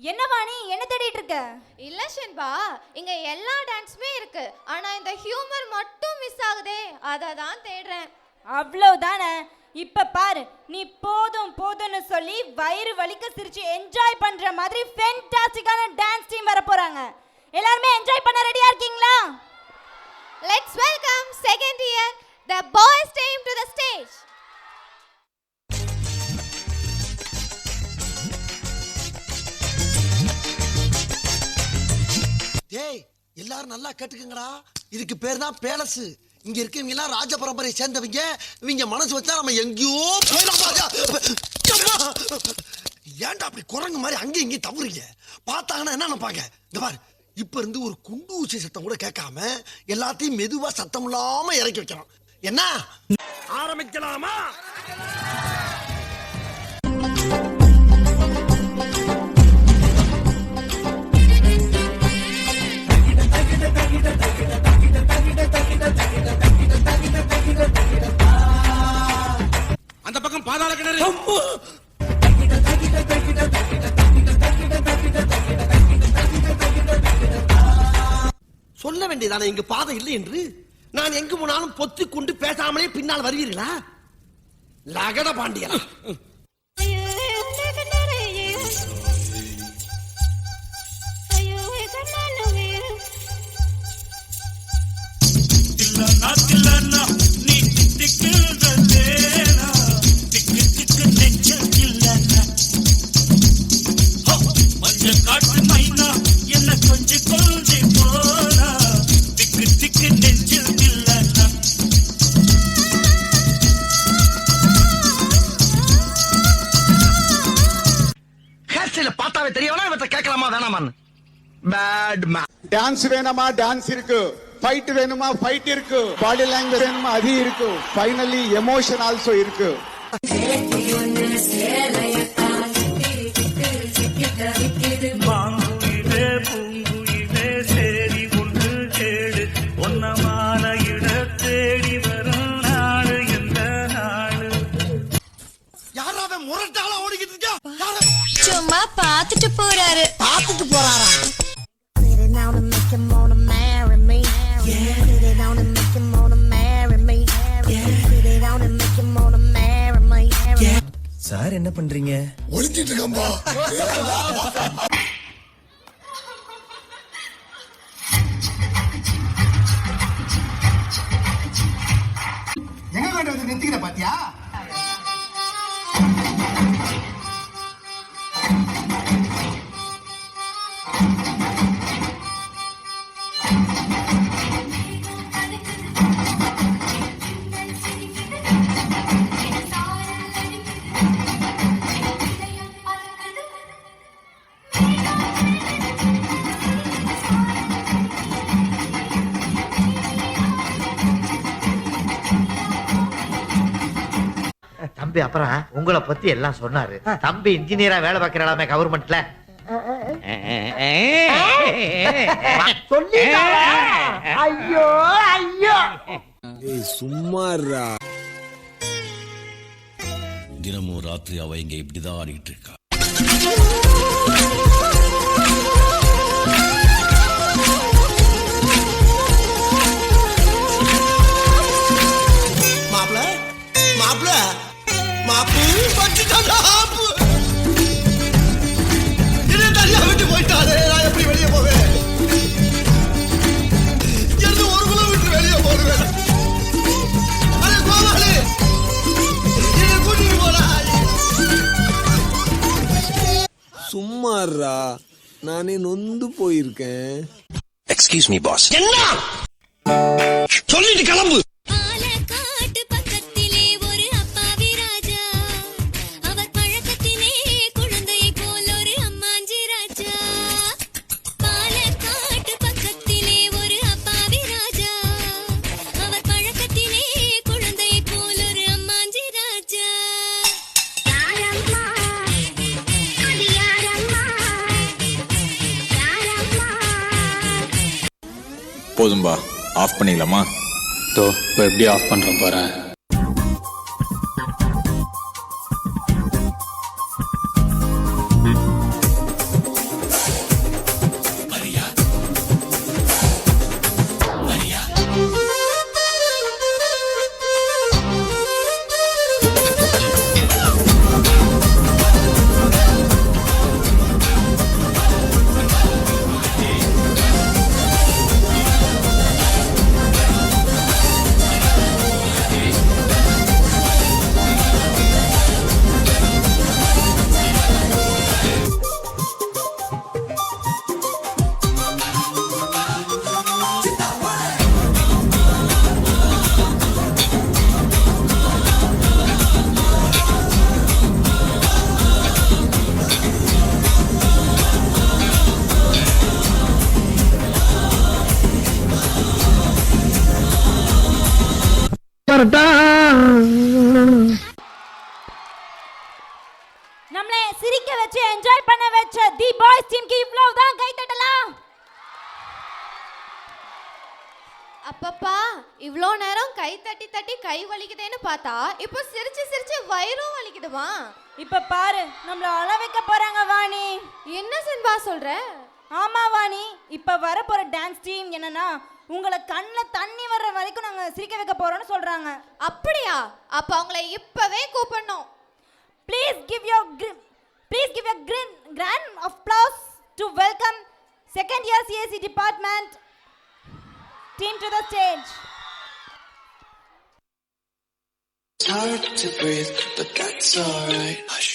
என்ன வாணி, என்ன தேடிட்டு இருக்க? இல்ல ஷென்பா, இங்க எல்லா டான்ஸுமே இருக்கு, ஆனா இந்த ஹியூமர் மட்டும் மிஸ் ஆகுதே, அத தான் தேடுறேன். அவ்வளவுதானே? இப்ப பாரு, நீ போதும் போதும்னு சொல்லி வயிறு வலிக்க சிரிச்சு என்ஜாய் பண்ற மாதிரி ஃபேண்டாஸ்டிக்கான டான்ஸ் டீம் வர போறாங்க. எல்லாரும் என்ஜாய் பண்ண ரெடியா இருக்கீங்களா? Let's welcome second year the boys team to the stage. டேய், எல்லாரும் நல்லா கேட்டுக்கங்கடா. இதுக்கு பேர் தான் பேலஸ். இங்க இருக்கவங்க எல்லாம் ராஜ பரம்பரையை சேர்ந்தவங்க. இவங்க மனசு வச்சா நம்ம எங்கேயோ ஏன்டா அப்படி குரங்கு மாதிரி அங்கேயும் இங்கேயும் தவறுங்க. பார்த்தாங்கன்னா என்ன நினைப்பாங்க? இந்த பாரு, இப்ப இருந்து ஒரு குண்டு ஊசி சத்தம் கூட கேட்காம எல்லாத்தையும் மெதுவா சத்தம் இல்லாம இறக்கி வைக்கிறோம். என்ன ஆரம்பிக்கலாமா? அந்த பக்கம் பாதாள கிணறு. சொல்ல வேண்டியதானே இங்கு பாதை இல்லை என்று. நான் எங்கு போனாலும் பொத்திக் கொண்டு பேசாமலே பின்னால் வருவீர்களா? லகட பாண்டியா. பார்த்தாவே தெரியவனா இவற்றை கேட்கலாமா வேணாமான்னு. Bad man. டான்ஸ் வேணுமா டான்ஸ் இருக்கு, ஃபைட் வேணுமா ஃபைட் இருக்கு, பாடி லாங்குவேஜ் வேணுமா அது இருக்கு, ஃபைனலி எமோஷன் ஆல்சோ இருக்கு. யாராவது முரட்டால ஓடிக்கிட்டு இருக்கா? சும்மா பாத்துட்டு போறாரு. பார்த்துட்டு போறாரா? சார் என்ன பண்றீங்க? ஒளிச்சிட்டு இருக்கம்பா. எங்க கொண்டு வந்து நிறுத்திக்கிற பாத்தியா? தம்பி அப்புறம் உங்களை பத்தி எல்லாம் சொன்னாரு. தம்பி இன்ஜினியரா வேலை பார்க்கறாமே கவர்மெண்ட்ல. ஐயோ ஐயோ சும்மாறா. தினமும் ராத்திரி அவ இங்க இப்படிதான் ஆடிட்டு இருக்கா. மாப்ள மாப்ள மாப்பு பட்டுட்டாடா. என்ன தனியா விட்டு போயிட்டாரு. நான் எப்படி வெளியே போவேன்? இருந்து ஒரு குலம் விட்டு வெளியே போடுவேன். அரே கோமாளி என்ன கூட்டிட்டு போடா. சும்மாறா, நானே நொந்து போயிருக்கேன். Excuse me pass. என்ன சொல்லிட்டு கிளம்பு. பாலக்காட்டு பக்கத்திலே ஒரு அப்பாவி ராஜா, அவர் பழக்கத்திலே குழந்தையை போல் ஒரு அம்மாஞ்சி ராஜா. பாலக்காட்டு பக்கத்திலே ஒரு அப்பாவி ராஜா, அவர் பழக்கத்திலே குழந்தையை போல் ஒரு அம்மாஞ்சி ராஜா. யாரம்மா அது யாரம்மா யாரம்மா. போதும்பா, ஆஃப் பண்ணிக்கலாமா? இப்போ எப்படி ஆஃப் பண்றேன் பாரு. நம்மளை சிரிக்க வச்சு என்ஜாய் பண்ண வச்ச தி பாய்ஸ் டீமுக்கு இவ்வளவுதான், கை தட்டலாம். அப்பப்பா இவ்வளோ நேரம் கை தட்டி தட்டி கை வலிக்குதேன்னு பார்த்தா இப்போ சிரிச்சு சிரிச்சு வயிறும் வலிக்குதுமா. இப்ப பாரு, நம்மள அழ வைக்க போறாங்க வாணி. என்ன சென்பா சொல்ற? ஆமா வாணி, இப்ப வர போற டான்ஸ் டீம் என்னன்னா உங்களை கண்ணுல தண்ணி வர்ற வரைக்கும் நாங்க சிரிக்க வைக்க போறோம்னு சொல்றாங்க. அப்படியா? அப்ப அவங்களை இப்பவே கூப்பிடணும். Please give your grand applause to welcome second year CAC department team to the stage. It's hard to breathe, but that's alright. Hush.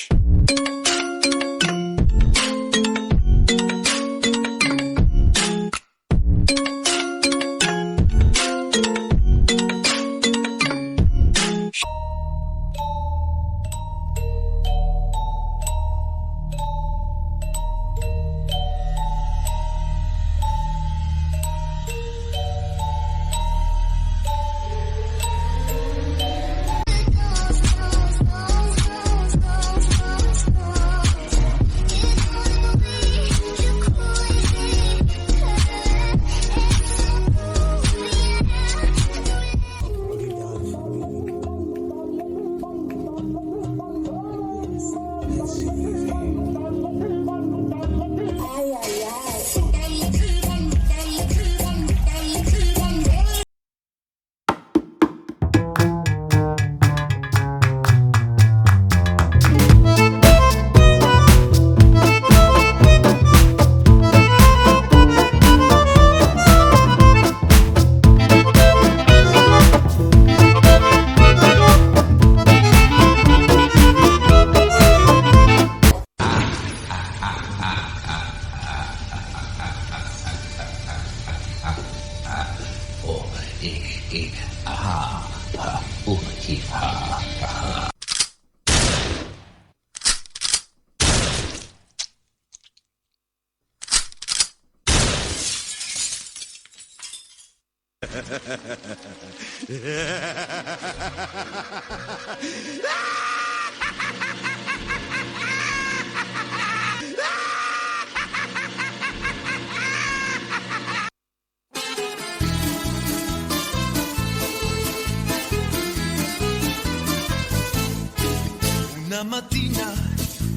Una mattina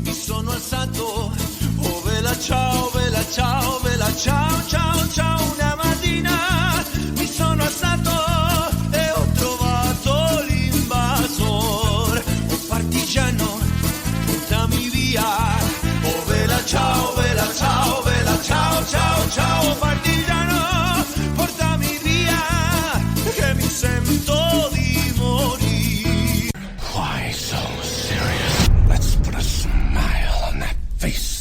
mi sono alzato, oh vela ciao, vela ciao, vela ciao, ciao, ciao. Una mattina mi sono alzato e ho trovato l'invasor, un partigiano, portami via, oh vela ciao, vela ciao, vela ciao, ciao, ciao. Partigiano, portami via, che mi sento di morire. Why so serious? Let's put a smile on that face.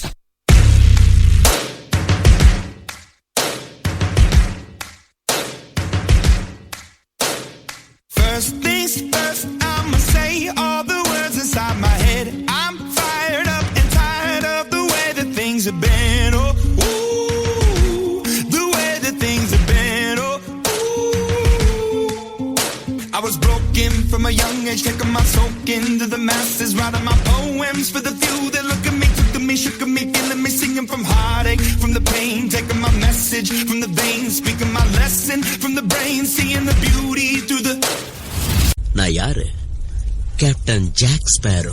First things first, I'ma say all the words inside my head. I'm fired up and tired of the way that things have been. Oh, ooh, the way that things have been. Oh, ooh. I was broken from a young age, taking my soak into the masses, writing my poems for the few that look at me, took to me, shook at me, feeling me, singing from heartache, from the pain, taking my message from the veins, speaking my lesson from the brain, seeing the beauty through the. நான் யாரு? Captain Jack Sparrow.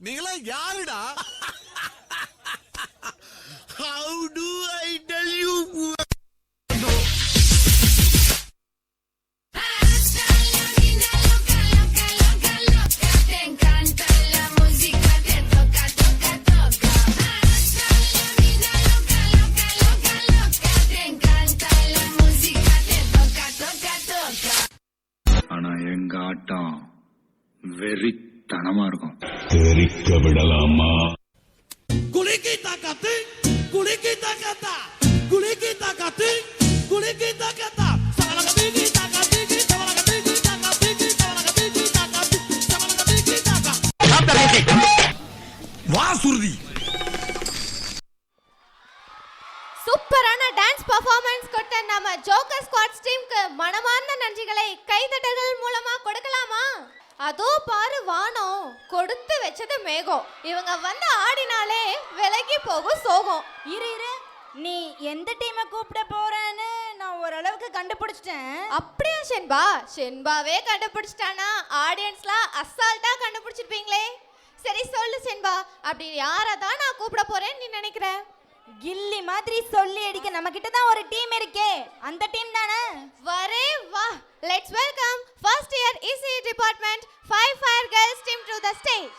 நீங்களா யாருடா? How do I tell you? ஆனா எங்க ஆட்டம் வெறித்தனமா இருக்கும். தெரிக்க விடலாமா? குலுக்கி தாக்கத்து குலுக்கி தாக்கத்தா குலுக்கி தாக்கத்து குலுக்கி தாக்கத்தா சூப்பரான டான்ஸ் பெர்ஃபார்மன்ஸ் கொடுத்த நம்ம ஜோக்கர் ஸ்குவாட்ஸ் டீமுக்கு மனமார்ந்த நன்றிகளை கைதட்டல்கள் மூலமா கொடுக்கலாமா? அதோ பாரு வானம், கொடுத்து வச்சது மேகம். இவங்க வந்து ஆடினாலே விலகி போகும் சோகம். இரு நீ எந்த டீமை கூப்பிட போறேன்னு நான் ஓரளவுக்கு கண்டுபிடிச்சிட்டேன். அப்படியா ஷென்பா? ஷென்பாவே கண்டுபிடிச்சிட்டானா ஆடியன்ஸ்லாம் அசால்ட்டா கண்டுபிடிச்சிருப்பீங்களே. சரி சொல்லு ஷென்பா, அப்படி யாரை தான் நான் கூப்பிட போறேன்னு நீ நினைக்கிற? கில்லி மாதிரி சொல்லி அடிக்க நம்ம கிட்ட தான் ஒரு டீம் இருக்கே, அந்த டீம் தானே? வரே வா, let's welcome first year ECE department 5 Fire Girls team to the stage.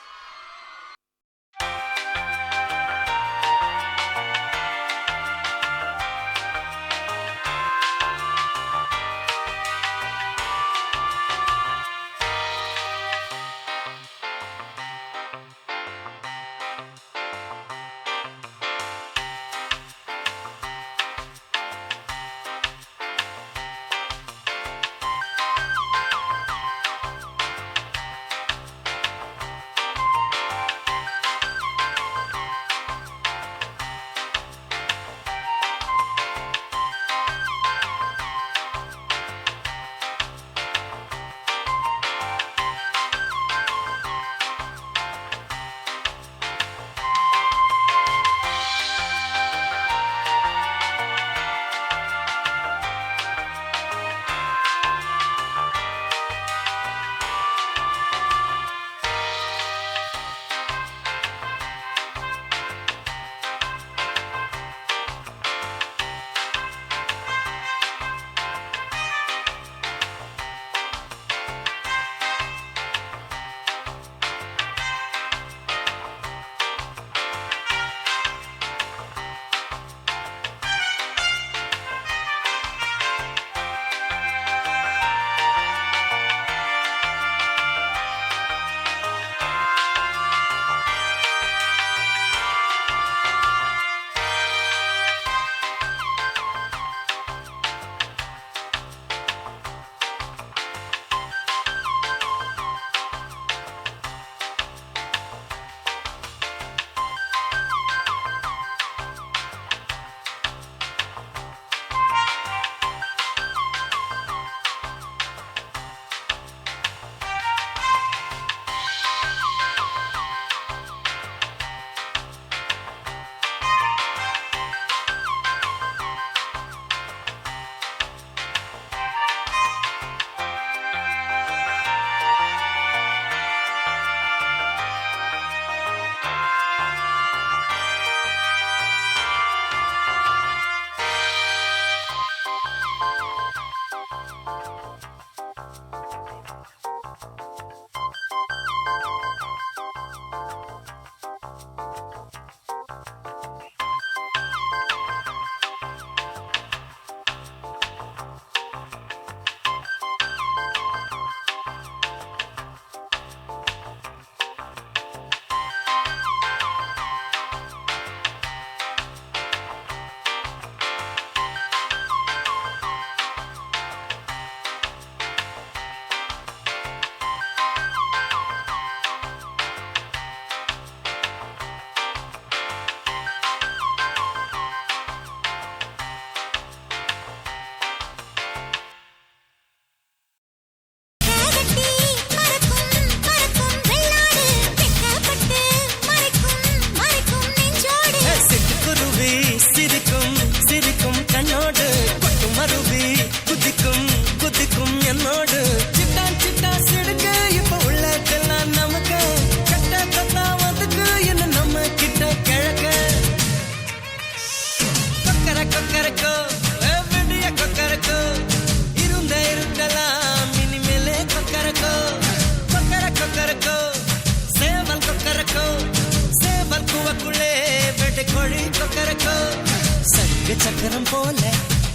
சக்கரம் போல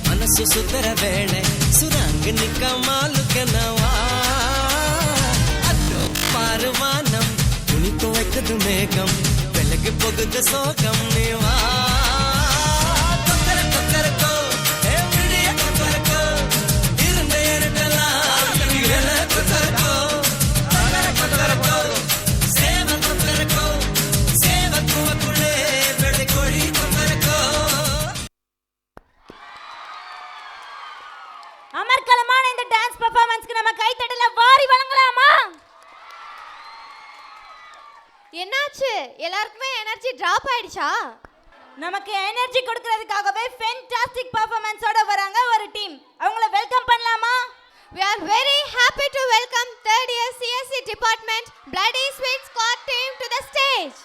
மனசு சுத்தர வேளை சுராங்க நிக்கமாலுக்கு நவா அதோ பாருவானம் துணி துவைக்குது மேகம் வெலகு போகுது சோகம் நீவா என்னாச்சு? எல்லாருக்குமே எனர்ஜி டிராப் ஆயிடுச்சா? நமக்கு எனர்ஜி கொடுக்கிறதுக்காகவே ஃபென்டாஸ்டிக் பெர்ஃபார்மன்ஸோட வராங்க ஒரு டீம். அவங்கள வெல்கம் பண்ணலாமா? We are very happy to welcome third year CSC department Bloody Sweet Squad team to the stage.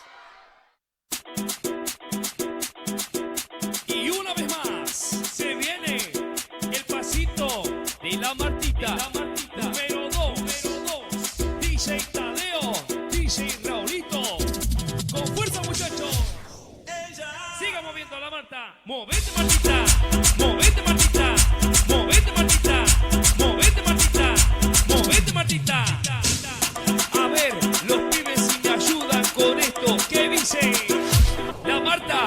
Y una vez más se viene el pasito de la Martita, número 2, DJ Tadeo, DJ Raulito, con fuerza muchachos, siga moviendo la Marta, movete Martita, movete Martita, movete Martita, movete Martita, movete Martita. A ver, los pibes si me ayudan con esto, ¿qué dice? La Marta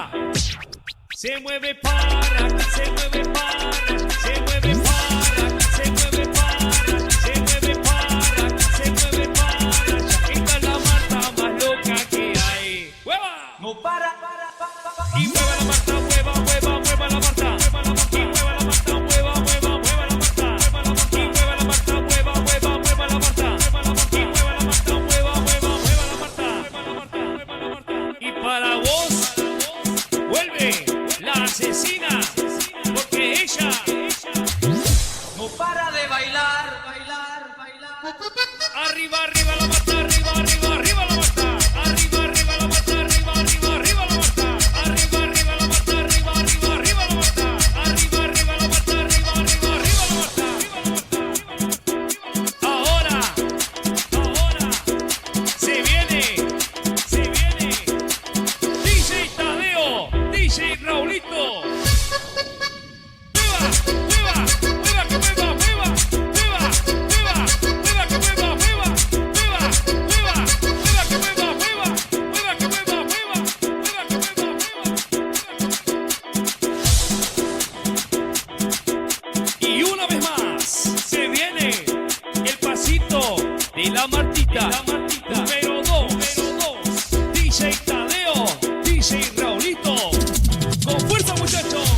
se mueve para, se mueve para, se mueve para, se mueve para, se mueve para, se mueve para. Esta es la Marta más loca que hay. ¡Hueva! No para. Y mueva la Marta, mueva, mueva, mueva la Marta. Y mueva la Marta, mueva, mueva, mueva la Marta. Y mueva la Marta, mueva, mueva, mueva la Marta. Y mueva la Marta, mueva, mueva, mueva la Marta. Y para vos vuelve la asesina, porque ella no para de bailar, bailar, bailar. Arriba, arriba la Marta, arriba, arriba, arriba la Marta. Arriba, arriba la Marta, arriba, arriba, arriba la Marta. Arriba, arriba la Marta, arriba, arriba, arriba la Marta. Arriba, arriba la Marta, arriba, arriba, arriba la Marta. Ahora, se viene DJ Tadeo, DJ Raulito. Mueva, mueva, mueva, que mueva, mueva, mueva, mueva, mueva, que mueva, mueva, mueva, mueva, mueva, que mueva, mueva, mueva, que mueva, mueva, mueva, que mueva, mueva. Y una vez más se viene el pasito de la Martita, número 2, DJ Tadeo, DJ Raulito, con fuerza muchachos,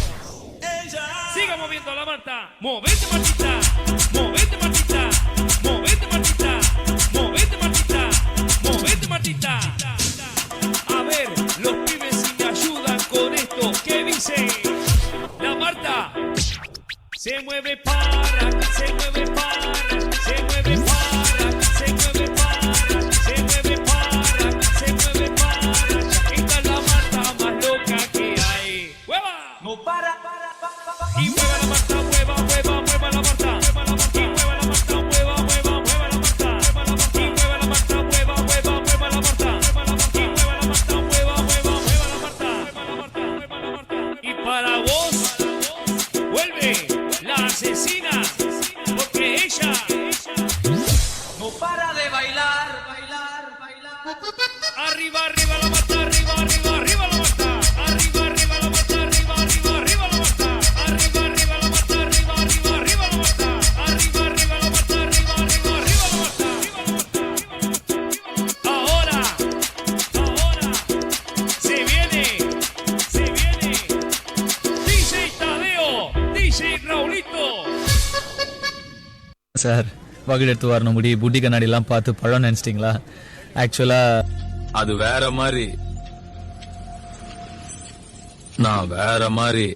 siga moviendo la Marta, movete Martita, movete Martita, movete Martita, movete Martita, movete Martita. A ver, los pibes si me ayudan con esto, ¿qué dice? La Marta se mueve para, se mueve para, se mueve para, se mueve para, se mueve para, se mueve para. Esta es la Marta más loca que hay. ¡Hueva! No para. Y mueva la Marta, mueva, mueva, mueva la Marta. Y mueva la Marta, mueva, mueva, mueva la Marta. Y mueva la Marta, mueva, mueva, mueva la Marta. Y mueva la Marta, mueva, mueva, mueva la Marta. Y para vos vuelve la asesina, porque ella no para de bailar, bailar, bailar. Arriba, arriba la Marta, arriba, arriba, arriba la Marta. Arriba, arriba la Marta, arriba, arriba, arriba la Marta. Arriba, arriba la Marta, arriba, arriba, arriba la Marta. Arriba, arriba la Marta, arriba, arriba, arriba la Marta. Ahora se viene DJ Tadeo, DJ Raulito. Sir வகுடு எடுத்து வரணும் முடி புட்டி கண்ணாடி எல்லாம் பார்த்து பழம் நினைச்சிட்டீங்களா? ஆக்சுவலா அது வேற மாதிரி, நான் வேற மாதிரி.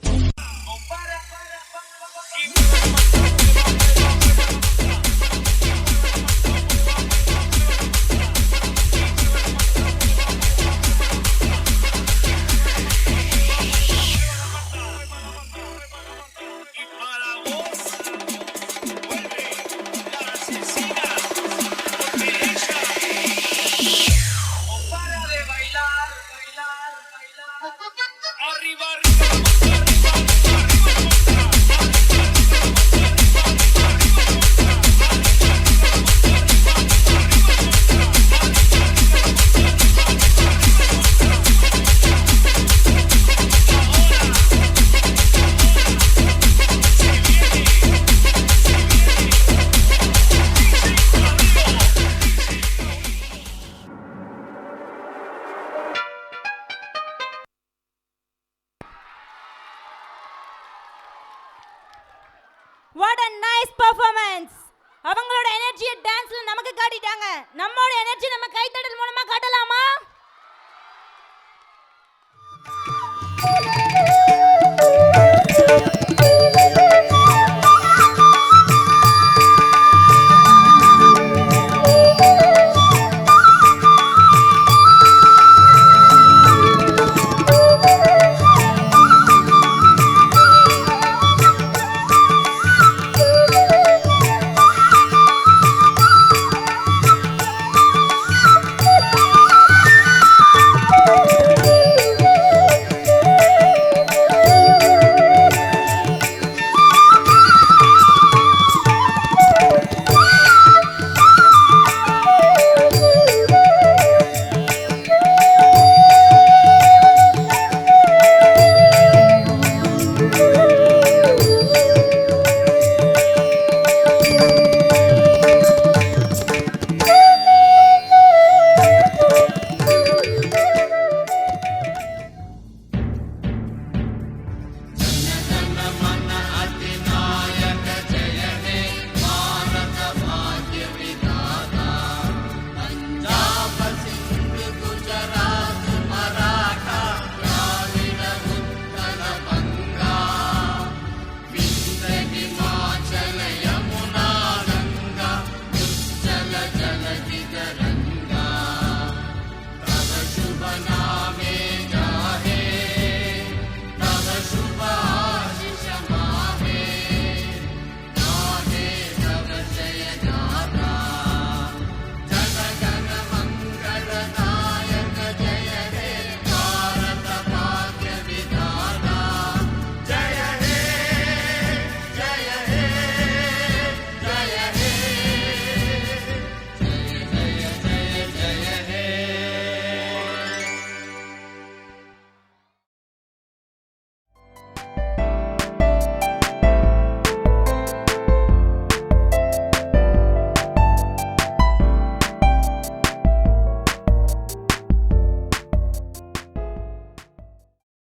What a nice performance. அவங்களோட எனர்ஜியை டான்ஸ்ல நமக்கு காட்டிட்டாங்க. நம்மளோட எனர்ஜி நம்ம கைத்தட்டல் மூலமா காட்டலாமா?